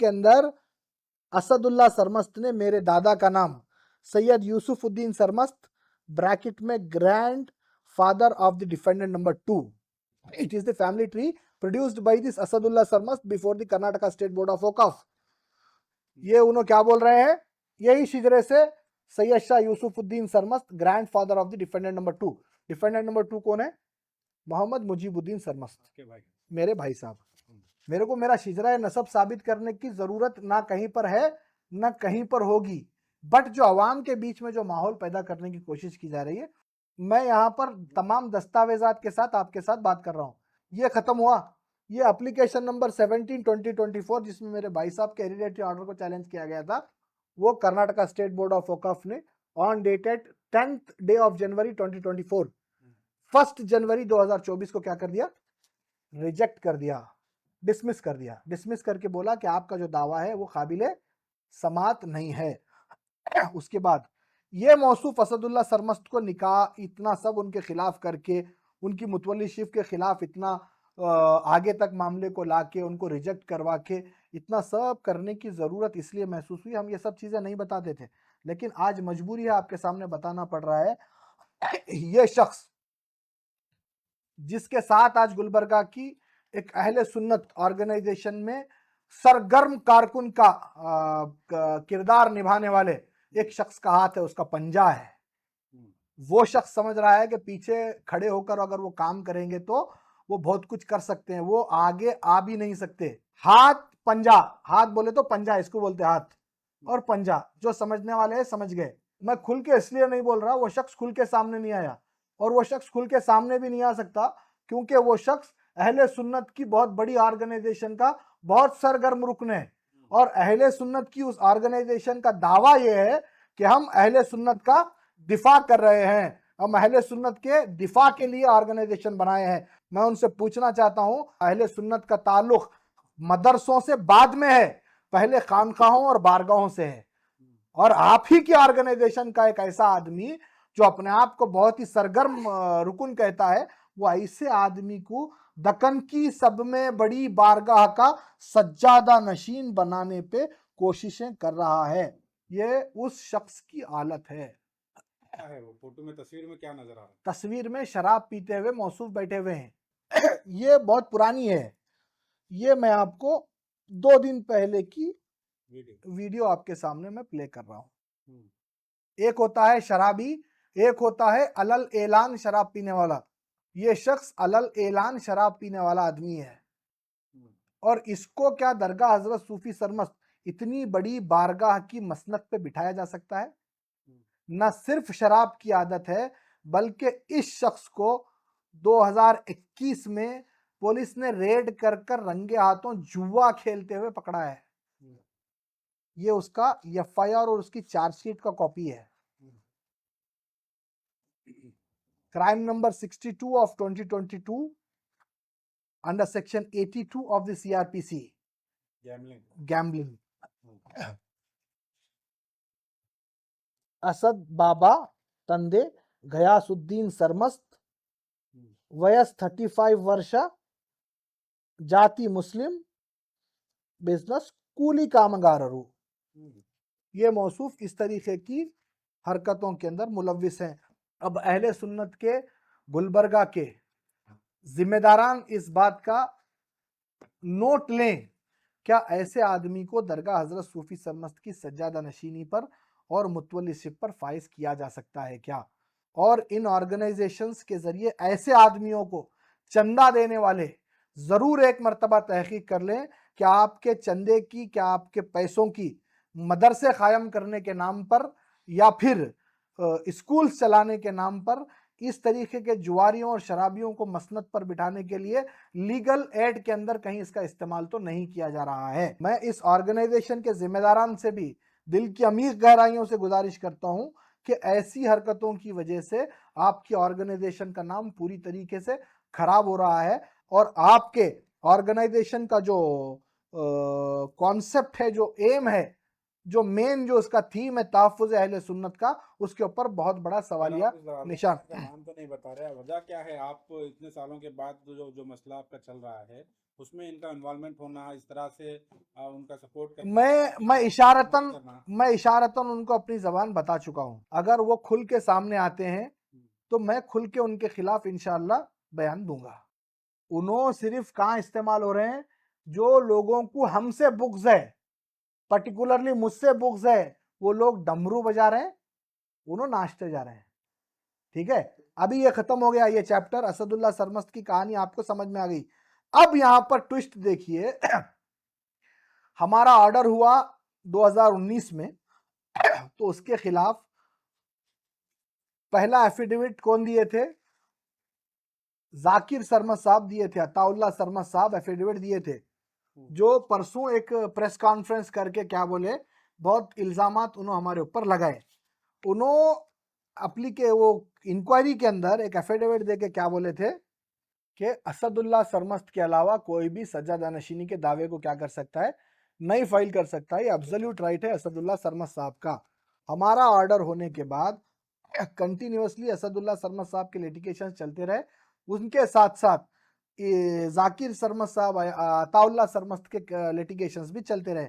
अंदर असदुल्ला सरमद ने मेरे दादा का नाम सैयद यूसुफुद्दीन सरमद ब्रैकेट में grand father of the defendant number 2, it is the family tree produced by this Asadullah Sarmad before the Karnataka state board of औकाफ। ये उन्होंने क्या बोल रहे हैं, यही शिजरे से Syed Shah Yusufuddin Sarmad grand father of the defendant number 2। Defendant number 2 कौन है? मोहम्मद मुजीबुद्दीन सरमद, मेरे भाई साहब। मेरे को मेरा शिजरा नसब साबित करने की जरूरत ना कहीं पर है ना कहीं पर होगी, बट जो अवाम के बीच में जो माहौल पैदा करने की कोशिश की जा रही है, मैं यहाँ पर तमाम दस्तावेजात के साथ आपके साथ बात कर रहा हूँ। ये खत्म हुआ, ये एप्लीकेशन नंबर 17/2024 जिसमें मेरे भाई साहब के हेरिडेटरी ऑर्डर को चैलेंज किया गया था, वो कर्नाटका स्टेट बोर्ड ऑफ औकाफ ने on dated 10th day of January 2024 1 जनवरी 2024 को क्या कर दिया, रिजेक्ट कर दिया, डिसमिस कर दिया। डिसमिस करके बोला कि आपका जो दावा है वो काबिले समात नहीं है। उसके बाद ये मौसूफ असदुल्ला सरमद को निकाह इतना सब उनके खिलाफ करके, उनकी मुतवल्ली शिफ के खिलाफ इतना आगे तक मामले को लाके उनको रिजेक्ट करवा के इतना सब करने की जरूरत इसलिए महसूस हुई। हम ये सब चीजें नहीं बताते थे, लेकिन आज मजबूरी है, आपके सामने बताना पड़ रहा है। ये शख्स जिसके साथ आज गुलबर्गा की एक अहले सुन्नत ऑर्गेनाइजेशन में सरगर्म कारकुन का किरदार निभाने वाले एक शख्स का हाथ है, उसका पंजा है। वो शख्स समझ रहा है कि पीछे खड़े होकर अगर वो काम करेंगे तो वो बहुत कुछ कर सकते हैं, वो आगे आ भी नहीं सकते। हाथ पंजा, हाथ बोले तो पंजा इसको बोलते हैं, हाथ और पंजा। जो समझने वाले हैं समझ गए। मैं खुल के इसलिए नहीं बोल रहा, वो शख्स खुल के सामने नहीं आया और वो शख्स खुल के सामने भी नहीं आ सकता, क्योंकि वो शख्स अहले सुन्नत की बहुत बड़ी ऑर्गेनाइजेशन का बहुत सरगर्म रुकन है। और अहले सुन्नत की उस ऑर्गेनाइजेशन का दावा यह है कि हम अहले सुन्नत का दिफा कर रहे हैं, हम अहले सुन्नत के दिफा के लिए ऑर्गेनाइजेशन बनाए हैं। मैं उनसे पूछना चाहता हूं, अहले सुन्नत का ताल्लुक मदरसों से बाद में है, पहले खानकाहों और बारगाहों से है। और आप ही की ऑर्गेनाइजेशन का एक ऐसा आदमी जो अपने आप को बहुत ही सरगर्म रुकन कहता है, वो ऐसे आदमी को दक्कन की सब में बड़ी बारगाह का सज्जादा नशीन बनाने पे कोशिशें कर रहा है। ये उस शख्स की हालत है। क्या है वो फोटो में, तस्वीर में क्या नजर आ रहा है? तस्वीर में शराब पीते हुए मौसूफ बैठे हुए हैं। ये बहुत पुरानी है, ये मैं आपको 2 दिन पहले की वीडियो आपके सामने मैं प्ले कर रहा हूं। एक होता है शराबी, एक होता है अलल एलान शराब पीने वाला। ये शख्स अलल एलान शराब पीने वाला आदमी है, और इसको क्या दरगाह हजरत सूफी सरमस्त इतनी बड़ी बारगाह की मसनद पे बिठाया जा सकता है? न सिर्फ शराब की आदत है, बल्कि इस शख्स को 2021 में पुलिस ने रेड कर कर रंगे हाथों जुआ खेलते हुए पकड़ा है। ये उसका एफआईआर और उसकी चार्जशीट का कॉपी है। Crime number 62 of 2022 under section 82 of the CrPC, gambling. Asad Baba तंदे गयासुद्दीन सरमस्त, वयस 35 वर्ष, जाति मुस्लिम, बिजनेस कूली कामगाररू। ये मौसूफ इस तरीके की हरकतों के अंदर मुलविस हैं। अब अहले सुन्नत के गुलबर्गा के जिम्मेदारान इस बात का नोट लें, क्या ऐसे आदमी को दरगाह हजरत सूफी सरमस्त की सज्जादा नशीनी पर और मुतवल्लिशिप पर फाइज किया जा सकता है क्या? और इन ऑर्गेनाइजेशंस के जरिए ऐसे आदमियों को चंदा देने वाले जरूर एक मर्तबा तहकीक कर लें कि आपके चंदे की, क्या आपके पैसों की मदरसे कायम करने के नाम पर या फिर स्कूल चलाने के नाम पर इस तरीके के जुआरियों और शराबियों को मसनद पर बिठाने के लिए लीगल एड के अंदर कहीं इसका इस्तेमाल तो नहीं किया जा रहा है। मैं इस ऑर्गेनाइजेशन के जिम्मेदारान से भी दिल की अमीर गहराइयों से गुजारिश करता हूं कि ऐसी हरकतों की वजह से आपकी ऑर्गेनाइजेशन का नाम पूरी तरीके से खराब हो रहा है, और आपके ऑर्गेनाइजेशन का जो कॉन्सेप्ट है, जो एम है, जो मेन जो उसका थीम है तहफ़्फ़ुज़ अहले सुन्नत का, उसके ऊपर बहुत बड़ा सवालिया निशान। नाम तो नहीं बता रहे, वजह क्या है? आप इतने सालों के बाद जो मसला आपका चल रहा है उसमें इनका इन्वॉल्वमेंट होना, इस तरह से उनका सपोर्ट करना, मैं इशारतन उनको अपनी जबान बता चुका हूं। अगर वो खुल के सामने आते हैं तो मैं खुल के उनके खिलाफ इंशाअल्लाह बयान दूंगा। उन्होंने सिर्फ कहाँ इस्तेमाल हो रहे हैं? जो लोगों को हमसे बुग़्ज़ है, पर्टिकुलरली मुझसे बुग़्ज़ है, वो लोग डमरू बजा रहे हैं, उन्होंने नाचते जा रहे हैं। ठीक है, अभी ये खत्म हो गया ये चैप्टर। असदुल्ला सरमस्त की कहानी आपको समझ में आ गई। अब यहां पर ट्विस्ट देखिए। हमारा ऑर्डर हुआ 2019 में, तो उसके खिलाफ पहला एफिडेविट कौन दिए थे? जाकिर सरमद साहब दिए थे, अताउल्लाह सरमद साहब एफिडेविट दिए थे, जो परसों एक प्रेस कॉन्फ्रेंस करके क्या बोले, बहुत इल्जामात उन्होंने हमारे ऊपर लगाए। उन्होंने वो इंक्वायरी के अंदर एक एफिडेविट देके क्या बोले थे कि असदुल्ला सरमस्त के अलावा कोई भी सज्जादा नशीनी के दावे को क्या कर सकता है, नहीं फाइल कर सकता है। ये एब्सोल्यूट राइट है असदुल्ला सरमस्त साहब का। हमारा ऑर्डर होने के बाद कंटिन्यूअसली असदुल्ला सरमस्त साहब के लिटिगेशन चलते रहे, उनके साथ साथ जाकिर सरमद साहब, अताउल्लाह सरमस्त के लिटिगेशंस भी चलते रहे।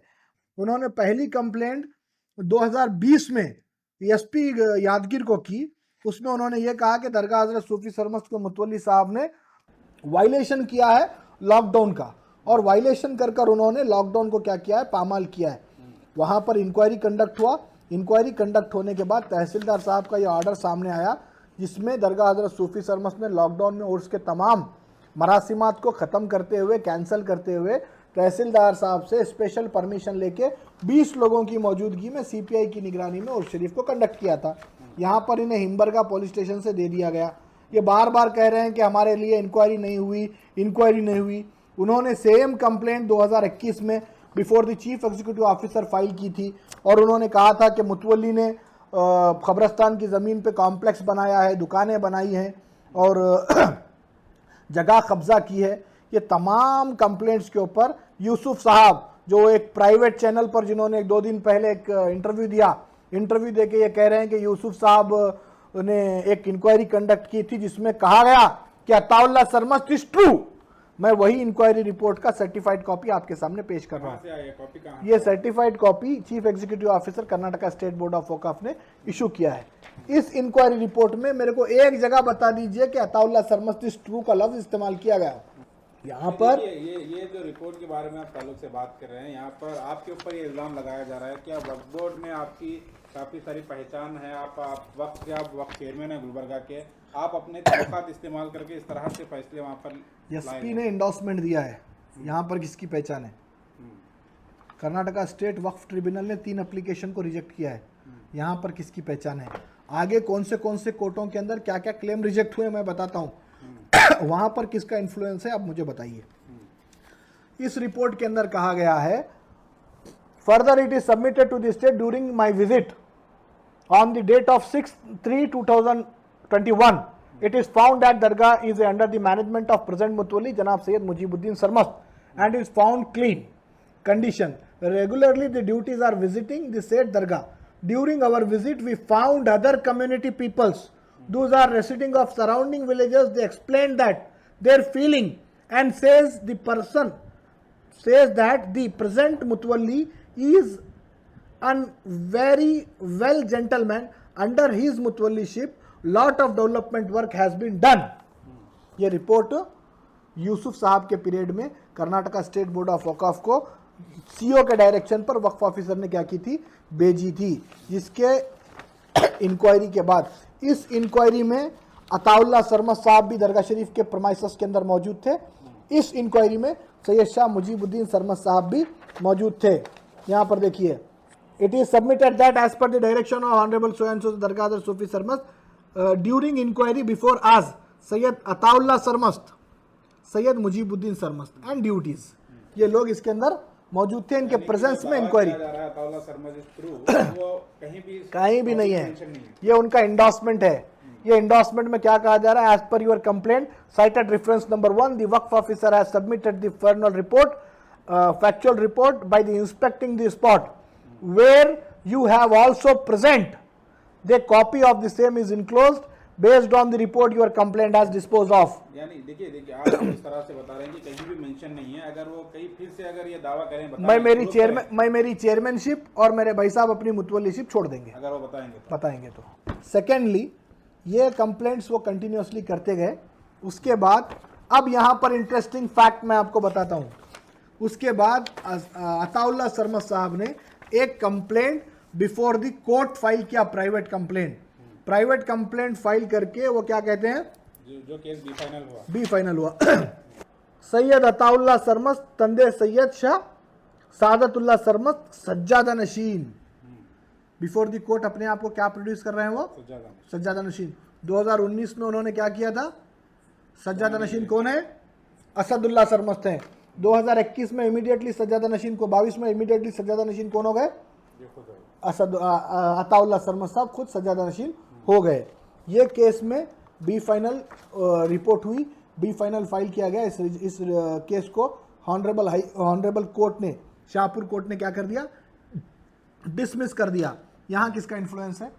उन्होंने पहली कंप्लेंट 2020 में एसपी यादगीर को की। उसमें उन्होंने ये कहा कि दरगाह हजरत सूफी सरमस्त के मुतवल्ली साहब ने वायलेशन किया है लॉकडाउन का, और वायलेशन कर कर उन्होंने लॉकडाउन को क्या किया है, पामाल किया है। वहाँ पर इंक्वायरी कंडक्ट हुआ। इंक्वायरी कंडक्ट होने के बाद तहसीलदार साहब का ये ऑर्डर सामने आया, जिसमें दरगाह हजरत सूफी सरमस्त ने लॉकडाउन में उर्स के तमाम मरासिमात को ख़त्म करते हुए, कैंसिल करते हुए, तहसीलदार साहब से स्पेशल परमिशन लेके 20 लोगों की मौजूदगी में सीपीआई की निगरानी में उर्स शरीफ को कंडक्ट किया था। यहाँ पर इन्हें हिम्बरगा पुलिस स्टेशन से दे दिया गया। ये बार बार कह रहे हैं कि हमारे लिए इंक्वायरी नहीं हुई, इंक्वायरी नहीं हुई। उन्होंने सेम कंप्लेंट 2021 में before the chief executive officer file की थी, और उन्होंने कहा था कि मुतवल्ली ने कब्रस्तान की ज़मीन पे कॉम्प्लेक्स बनाया है, दुकानें बनाई हैं और जगह कब्जा की है। ये तमाम कंप्लेंट्स के ऊपर यूसुफ साहब, जो एक प्राइवेट चैनल पर जिन्होंने 2 दिन पहले एक इंटरव्यू दिया, इंटरव्यू देके ये कह रहे हैं कि यूसुफ साहब ने एक इंक्वायरी कंडक्ट की थी जिसमें कहा गया कि अताउल्लाह सरमस्त इज ट्रू, मैं वही इंक्वायरी रिपोर्ट का सर्टिफाइड कॉपी आपके सामने पेश कर रहा कहाँ हूँ। से आई है कॉपी, कहाँ ये certified copy chief executive officer Karnataka state board of Auqaf ने इशू किया है। इस इंक्वायरी रिपोर्ट में मेरे को एक जगह बता दीजिए कि अताउल्ला सरमस्त इस ट्रू का लफ्ज इस्तेमाल किया गया। यहाँ पर ये जो रिपोर्ट के बारे में आप ताल्लुक से बात कर रहे हैं, यहाँ पर आपके ऊपर ये इल्ज़ाम लगाया जा रहा है कि आप वक्फ बोर्ड में आपकी काफ़ी सारी पहचान है, आप वक्फ चेयरमैन है गुलबर्गा के, आप अपने तलुकात इस्तेमाल करके इस तरह से फैसले वहाँ पर एसपी ने इंडोर्समेंट दिया है। यहाँ पर किसकी पहचान है? कर्नाटका स्टेट वक्फ ट्रिब्यूनल ने 3 एप्लीकेशन को रिजेक्ट किया है। यहाँ पर किसकी पहचान है? आगे कौन से कोर्टों के अंदर क्या क्या क्लेम रिजेक्ट हुए मैं बताता हूँ। वहाँ पर किसका इन्फ्लुएंस है आप मुझे बताइए। इस रिपोर्ट के अंदर कहा गया है, further it is submitted to the state during my visit on the date of 6/3/2021 it is found that dargah is under the management of present mutwalli Janab Sayyid Mujibuddin Sarmast and is found clean condition. Regularly the duties are visiting the said dargah. During our visit we found other community peoples, those are residing of surrounding villages. They explained that their feeling and says that the present mutwalli is and very well gentleman. Under his mutwalliship lot of development work has been done. ये रिपोर्ट यूसुफ साहब के पीरियड में Karnataka state board of Auqaf को सीओ के डायरेक्शन पर वक्फ ऑफिसर ने क्या की थी, भेजी थी। जिसके इंक्वायरी के बाद इस इंक्वायरी में अताउल्ला सरमस्त साहब भी दरगाह शरीफ के प्रमाइसस के अंदर मौजूद थे। इस इंक्वायरी में सैयद शाह मुजीबुद्दीन सरमस्त साहब भी मौजूद थे। यहाँ पर देखिए, it is submitted that as per the direction of Honorable so and so Dargah Sufi Sarmast during inquiry before us Sayyid Ataullah Sarmast, Sayyid Mujibuddin Sarmast and duties, ये लोग इसके अंदर मौजूद थे। इनके प्रेजेंस में इंक्वायरी कहीं भी नहीं है, ये उनका इंडोर्समेंट है। ये इंडोर्समेंट में क्या कहा जा रहा है? As per your complaint cited reference number 1 the waqf officer has submitted the final report factual report by the inspecting the spot where you have also present the copy of the same is enclosed based on the report your complaint has disposed of. यानी देखिए आप इस तरह से बता रहे हैं कि कहीं भी मेंशन नहीं है। अगर वो कहीं फिर से अगर ये दावा करें, मैं मेरी चेयरमैनशिप और मेरे भाई साहब अपनी मुतवल्लीशिप छोड़ देंगे अगर वो बताएंगे तो। सेकेंडली ये कंप्लेंट्स वो कंटिन्यूसली करते गए। उसके बाद अब यहाँ पर इंटरेस्टिंग फैक्ट मैं आपको बताता हूँ। उसके बाद अताउल्ला सरमस्त साहब ने एक complaint before the court file किया, प्राइवेट कंप्लेंट फाइल करके वो क्या कहते हैं, जो केस बी फाइनल हुआ सैयद अताउल्ला सरमस्त तंदे सैयद शाह सादतुल्ला सरमस्त सज्जादा नशीन बिफोर द कोर्ट अपने आप को क्या प्रोड्यूस कर रहे हैं? वो सज्जादा नशीन। 2019 में उन्होंने क्या किया था? सज्जादा नशीन कौन है? असदुल्ला सरमस्त हैं। 2021 में इमीडिएटली सज्जादा नशीन को, 22 में इमीडिएटली सज्जादा नशीन कौन हो गए? अताउल्ला सरमस्त साहब खुद सज्जादा नशीन हो गए। ये केस में बी फाइनल रिपोर्ट हुई, बी फाइनल फाइल किया गया। इस केस को ऑनरेबल कोर्ट ने, शाहपुर कोर्ट ने क्या कर दिया? डिसमिस कर दिया। यहाँ किसका इन्फ्लुएंस है?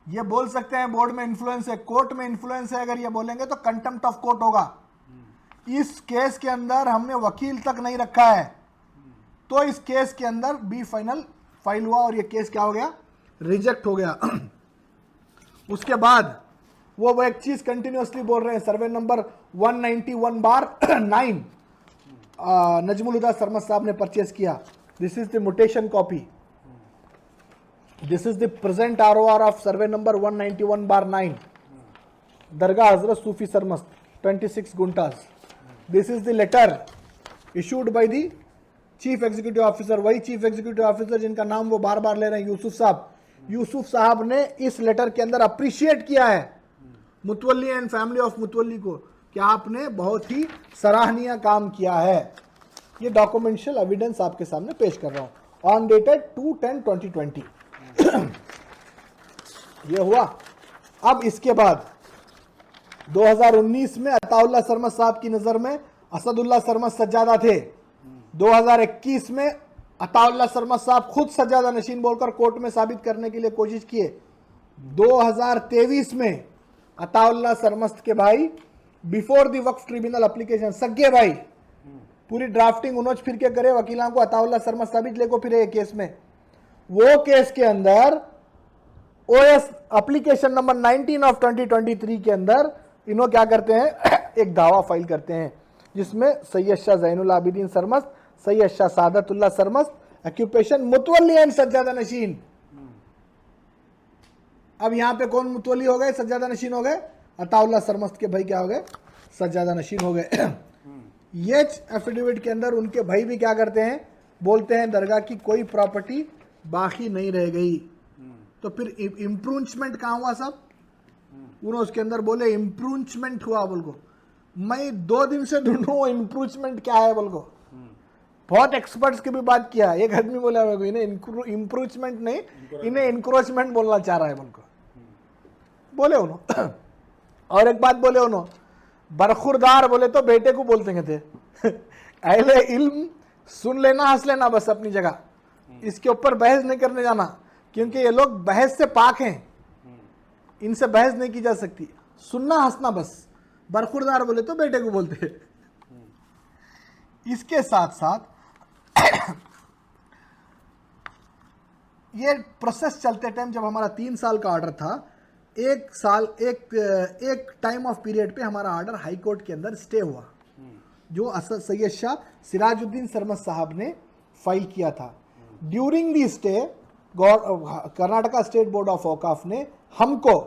ये बोल सकते हैं बोर्ड में इन्फ्लुएंस है, कोर्ट में इन्फ्लुएंस है। अगर ये बोलेंगे तो कंटेम्प्ट ऑफ कोर्ट होगा। इस केस के अंदर हमने वकील तक नहीं रखा है, तो इस केस के अंदर बी फाइनल फाइल हुआ और ये केस क्या हो गया? रिजेक्ट हो गया। उसके बाद वो एक चीज कंटिन्यूसली बोल रहे हैं, सर्वे नंबर 191/9 नजमुल हुदा सरमस्त साहब ने परचेज किया। This is the mutation copy, this is the present ROR of survey number 191/9 दरगाह हजरत सूफी Sarmast 26 guntas. This is the letter issued by the chief executive officer, वही चीफ एग्जीक्यूटिव ऑफिसर जिनका नाम वो बार बार ले रहे हैं, यूसुफ साहब। यूसुफ साहब ने इस लेटर के अंदर अप्रिशिएट किया है मुतवल्ली एंड फैमिली ऑफ मुतवल्ली को कि आपने बहुत ही सराहनीय काम किया है। ये डॉक्यूमेंशियल एविडेंस आपके सामने पेश कर रहा हूँ। ऑन डेटेड 2/10/2020 ये हुआ। अब इसके बाद 2019 में अताउल्ला सरमस्त साहब की नज़र में असदुल्ला सरमस्त सज्जादा थे। 2021 में अताउल्ला सरमस्त साहब खुद सज्जादा नशीन बोलकर कोर्ट में साबित करने के लिए कोशिश किए। 2023 में अताउल्ला सरमस्त के भाई before the waqf tribunal application सगे भाई पूरी ड्राफ्टिंग उन्होंने फिर के करे वकीलों को अताउल्ला सरमद साबित लेको फिर ये केस में वो केस के अंदर ओएस एप्लीकेशन नंबर 19 ऑफ 2023 के अंदर इन्हों क्या करते हैं एक दावा फाइल करते हैं जिसमें सैयद शाह ज़ैनुल आबिदीन सरमस्त, सैयद शाह सादतुल्लाह सरमस्त, ऑक्यूपेशन मुतवल्ली एंड सज्जादा नशीन। अब यहां पे कौन मुतवल्ली हो गए, सज्जादा नशीन हो गए? अताउल्ला सरमस्त के भाई क्या हो गए, सज्जादा नशीन हो गए। ये एफिडेविट के अंदर उनके भाई भी क्या करते हैं, बोलते हैं दरगाह की कोई प्रॉपर्टी बाकी नहीं रह गई। तो फिर इम्प्रूवमेंट कहाँ हुआ साहब? उन्होंने उसके अंदर बोले इम्प्रूवमेंट हुआ। बोल को मैं 2 दिन से ढूंढूं इम्प्रूवमेंट क्या है। बोल को बहुत एक्सपर्ट्स की भी बात किया, एक आदमी बोला इन्हें इम्प्रूवमेंट नहीं, इन्हें इनक्रोचमेंट बोलना चाह रहा है। बोल को बोले उन्होंने और एक बात बोले उन्होंने, बरखुरदार बोले तो बेटे को बोलते थे अहले इल्म सुन लेना, हंस लेना बस अपनी जगह, इसके ऊपर बहस नहीं करने जाना, क्योंकि ये लोग बहस से पाक हैं, इनसे बहस नहीं की जा सकती। सुनना हंसना बस। बरखुरदार बोले तो बेटे को बोलते। इसके साथ साथ ये प्रोसेस चलते टाइम जब हमारा 3 साल का ऑर्डर था, एक टाइम ऑफ पीरियड पे हमारा ऑर्डर हाई कोर्ट के अंदर स्टे हुआ, जो असद सैयद शाह सिराजुद्दीन सरमद साहब ने फाइल किया था। During the stay Karnataka state board of औकाफ ने हमको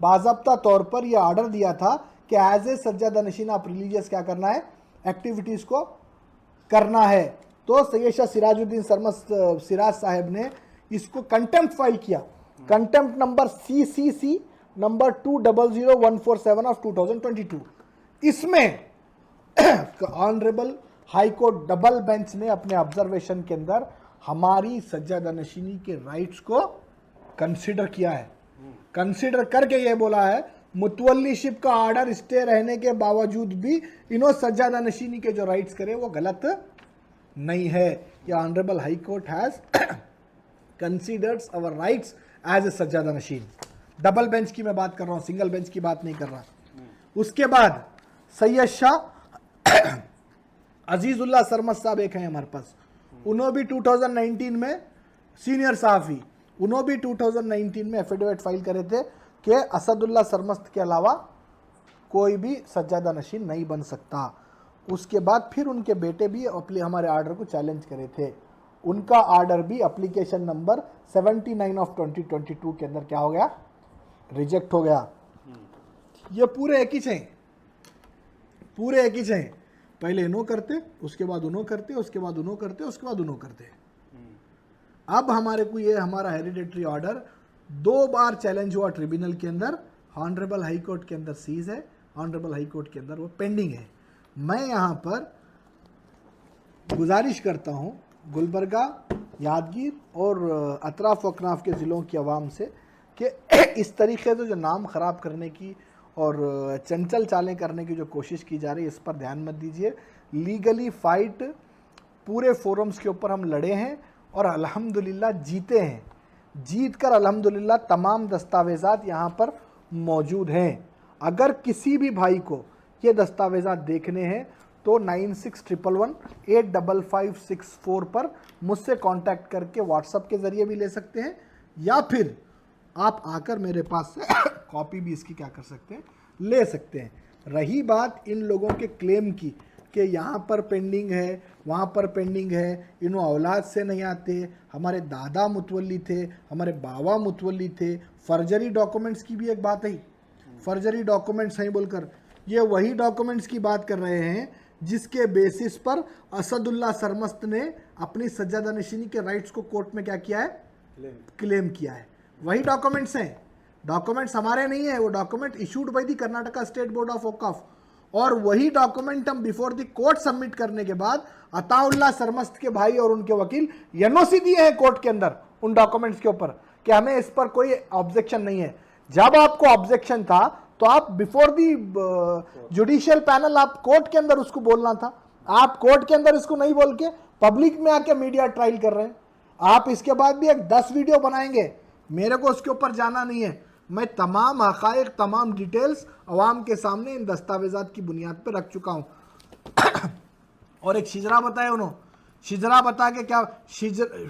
बाज़ाब्ता तौर पर यह ऑर्डर दिया था कि एज ए सज्जादा नशीन आप रिलीजियस क्या करना है, एक्टिविटीज़ को करना है। तो सैयद शाह सिराजुद्दीन सरमद सिराज साहब ने इसको कंटेम्प्ट फाइल किया, contempt number CCC number 200147 of 2022। इसमें honourable high court double bench ने अपने ऑब्जर्वेशन के अंदर हमारी सज्जादा नशीनी के राइट्स को कंसीडर किया है। कंसीडर करके ये बोला है मुतवल्लीशिप का ऑर्डर स्टे रहने के बावजूद भी इन्हों सज्जादा नशीनी के जो राइट्स करे वो गलत नहीं है। ये honourable high court has considered our rights as a सज्जादा नशीन। डबल बेंच की मैं बात कर रहा हूँ, सिंगल बेंच की बात नहीं कर रहा। उसके बाद सैयद शाह अजीजुल्लाह सरमद साहब एक हैं हमारे पास, उन्होंने भी 2019 में सीनियर सहाफ़ी, उन्होंने भी 2019 में एफिडेविट फाइल करे थे कि असदुल्लाह सरमस्त के अलावा कोई भी सज्जादा नशीन नहीं बन सकता। उसके बाद फिर उनके बेटे भी हमारे ऑर्डर को चैलेंज करे थे, उनका ऑर्डर भी एप्लीकेशन नंबर 79 ऑफ 2022 के अंदर क्या हो गया, रिजेक्ट हो गया। ये पूरे एक ही हैं, पूरे एक ही हैं। पहले इन्हों करते, उसके बाद उन्हों करते, उसके बाद उन्हों करते, उसके बाद उन्हों करते। अब हमारे को ये हमारा हेरिडेटरी ऑर्डर 2 बार चैलेंज हुआ ट्रिब्यूनल के अंदर, ऑनरेबल हाई कोर्ट के अंदर सीज है, ऑनरेबल हाई कोर्ट के अंदर वो पेंडिंग है। मैं यहाँ पर गुजारिश करता हूँ गुलबर्गा, यादगीर और अतराफ अकनाफ के ज़िलों की आवाम से कि इस तरीके से जो नाम ख़राब करने की और चंचल चालें करने की जो कोशिश की जा रही है, इस पर ध्यान मत दीजिए। लीगली फ़ाइट पूरे फोरम्स के ऊपर हम लड़े हैं और अल्हम्दुलिल्लाह जीते हैं। जीत कर अल्हम्दुलिल्लाह तमाम दस्तावेज़ात यहाँ पर मौजूद हैं। अगर किसी भी भाई को ये दस्तावेज़ात देखने हैं तो 9611185564 पर मुझसे कांटेक्ट करके व्हाट्सएप के ज़रिए भी ले सकते हैं, या फिर आप आकर मेरे पास से कॉपी भी इसकी क्या कर सकते हैं, ले सकते हैं। रही बात इन लोगों के क्लेम की कि यहाँ पर पेंडिंग है, वहाँ पर पेंडिंग है, इन्हों औलाद से नहीं आते, हमारे दादा मुतवल्ली थे, हमारे बाबा मुतवल्ली थे, फर्जरी डॉक्यूमेंट्स की भी एक बात है, फर्जरी डॉक्यूमेंट्स हैं बोलकर, ये वही डॉक्यूमेंट्स की बात कर रहे हैं जिसके बेसिस पर असदुल्लाह सरमस्त ने अपनी सज्जादा नशीनी के राइट्स को कोर्ट में क्या किया है, क्लेम किया है। वही डॉक्यूमेंट्स हैं, डॉक्यूमेंट्स हमारे नहीं है, वो document issued by the Karnataka state board of औकाफ, और वही डॉक्यूमेंट हम बिफोर द कोर्ट सबमिट करने के बाद अताउल्लाह सरमस्त के भाई और उनके वकील एनओसी दिए हैं कोर्ट के अंदर उन डॉक्यूमेंट्स के ऊपर कि हमें इस पर कोई ऑब्जेक्शन नहीं है। जब आपको ऑब्जेक्शन था तो आप बिफोर दी जुडिशियल पैनल आप कोर्ट के अंदर उसको बोलना था। आप कोर्ट के अंदर इसको नहीं बोल के पब्लिक में आके मीडिया ट्रायल कर रहे हैं। आप इसके बाद भी एक 10 वीडियो बनाएंगे, मेरे को उसके ऊपर जाना नहीं है। मैं तमाम हक़ाइक़, तमाम डिटेल्स अवाम के सामने इन दस्तावेज़ात की बुनियाद पर रख चुका हूँ। और एक शिजरा बताया उन्होंने, शिजरा बता के क्या,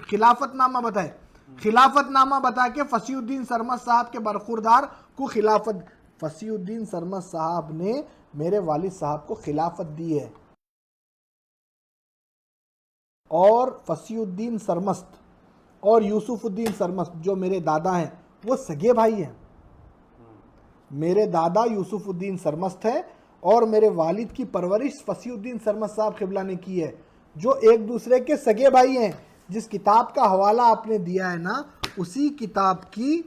खिलाफतनामा बताए, खिलाफतनामा बता के फसीउद्दीन सरमद साहब के बरखुरदार को खिलाफत, फसीउद्दीन सरमद साहब ने मेरे वालिद साहब को खिलाफत दी है। और फसीउद्दीन सरमस्त और यूसुफुद्दीन सरमस्त जो मेरे दादा हैं वो सगे भाई हैं। मेरे दादा यूसुफुद्दीन सरमस्त हैं और मेरे वालिद की परवरिश फसीउद्दीन सरमस्त साहब क़िबला ने की है, जो एक दूसरे के सगे भाई हैं। जिस किताब का हवाला आपने दिया है ना, उसी किताब की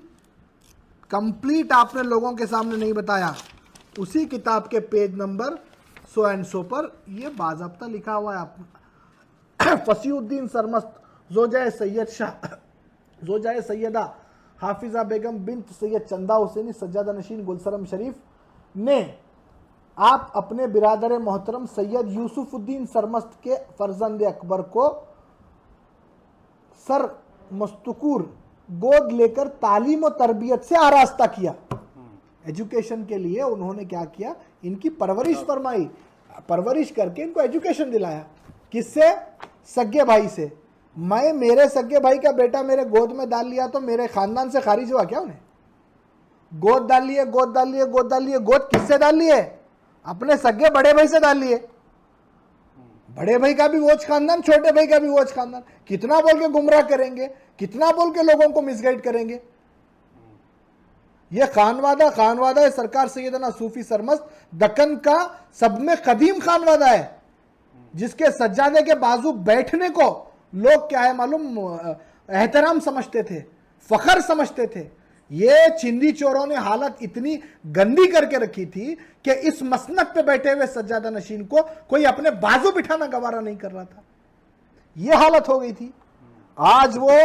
कंप्लीट आपने लोगों के सामने नहीं बताया। उसी किताब के पेज नंबर 100 एंड 100 पर ये बाज़ाब्ता लिखा हुआ है आपने। फसीउद्दीन सरमस्त ज़ोजा सैयद शाह, ज़ोजा सैयदा हाफिज़ा बेगम बिन्त सैयद चंदा हुसैनी सज्जादा नशीन गुलशरम शरीफ ने आप अपने बिरादर मोहतरम सैयद यूसुफुद्दीन सरमस्त के फर्जंद अकबर को सर मस्तूर गोद लेकर तालीम और तरबियत से आरास्ता किया। एजुकेशन के लिए उन्होंने क्या किया, इनकी परवरिश फरमाई, परवरिश करके इनको एजुकेशन दिलाया। किससे? सगे भाई से। मैं मेरे सगे भाई का बेटा मेरे गोद में डाल लिया तो मेरे खानदान से खारिज हुआ क्या? उन्हें गोद डाल लिए, गोद डाल लिए, गोद डाल लिए। गोद किससे डाल लिए? अपने सगे बड़े भाई से डाल लिए। बड़े भाई का भी वोच खानदान, छोटे भाई का भी वोच खानदान। कितना बोल के गुमराह करेंगे, कितना बोल के लोगों को मिसगाइड करेंगे। ये खानवादा है सरकार सैयदना सूफी सरमस्त दक्कन का सब में कदीम खानवादा है, जिसके सज्जादे के बाजू बैठने को लोग क्या है मालूम, एहतराम समझते थे, फखर समझते थे। ये चिंदी चोरों ने हालत इतनी गंदी करके रखी थी कि इस मसनद पे बैठे हुए सज्जादा नशीन को कोई अपने बाजू बिठाना गवारा नहीं कर रहा था। ये हालत हो गई थी। आज वो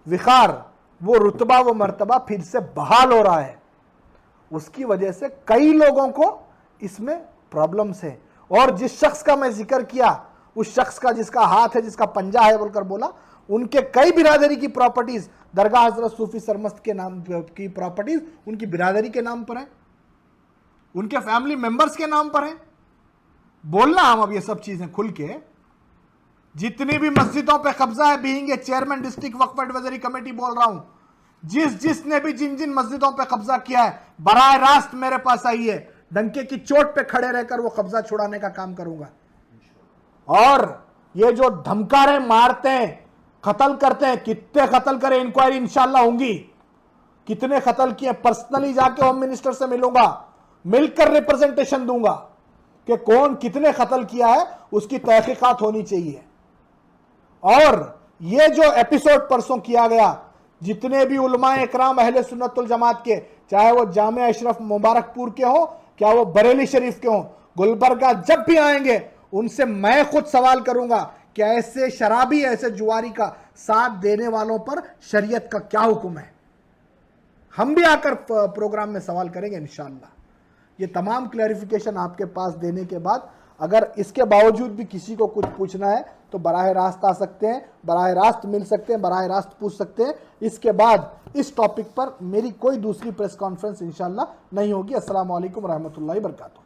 विकार, वो रुतबा, वो मर्तबा फिर से बहाल हो रहा है। उसकी वजह से कई लोगों को इसमें प्रॉब्लम्स है। और जिस शख्स का मैं जिक्र किया, उस शख्स का जिसका हाथ है, जिसका पंजा है बोलकर बोला, उनके कई बिरादरी की प्रॉपर्टीज, दरगाह हजरत सूफी सरमस्त के नाम की प्रॉपर्टीज उनकी बिरादरी के नाम पर है, उनके फैमिली मेंबर्स के नाम पर है। बोलना हम अब ये सब चीजें खुल के, जितनी भी मस्जिदों पे कब्जा है, being a chairman district Waqf advisory committee बोल रहा हूं, जिसने भी जिन मस्जिदों पे कब्जा किया है, बराह रास्त मेरे पास आइए, डंके की चोट पे खड़े रहकर वो कब्जा छुड़ाने का काम करूंगा। और ये जो धमका रहे, मारते हैं, कत्ल करते हैं, कितने कत्ल करे, इंक्वायरी इंशाल्लाह होंगी। कितने कत्ल किए, पर्सनली जाके होम मिनिस्टर से मिलूंगा, मिलकर रिप्रेजेंटेशन दूंगा कि कौन कितने कत्ल किया है, उसकी तहकीकात होनी चाहिए। और ये जो एपिसोड परसों किया गया, जितने भी उलमाए इकराम अहले सुन्नत वल जमात के, चाहे वो जामिया अशरफ मुबारकपुर के हो, क्या वो बरेली शरीफ के हो, गुलबर्गा जब भी आएंगे उनसे मैं खुद सवाल करूंगा कि ऐसे शराबी, ऐसे जुआरी का साथ देने वालों पर शरीयत का क्या हुक्म है। हम भी आकर प्रोग्राम में सवाल करेंगे इंशाअल्लाह। ये तमाम क्लैरिफिकेशन आपके पास देने के बाद, अगर इसके बावजूद भी किसी को कुछ पूछना है तो बराह रास्त आ सकते हैं, बराह रास्त मिल सकते हैं, बराह रास्त पूछ सकते हैं। इसके बाद इस टॉपिक पर मेरी कोई दूसरी प्रेस कॉन्फ्रेंस इंशाअल्लाह नहीं होगी। अस्सलाम वालेकुम रहमतुल्लाहि व बरकातुहू।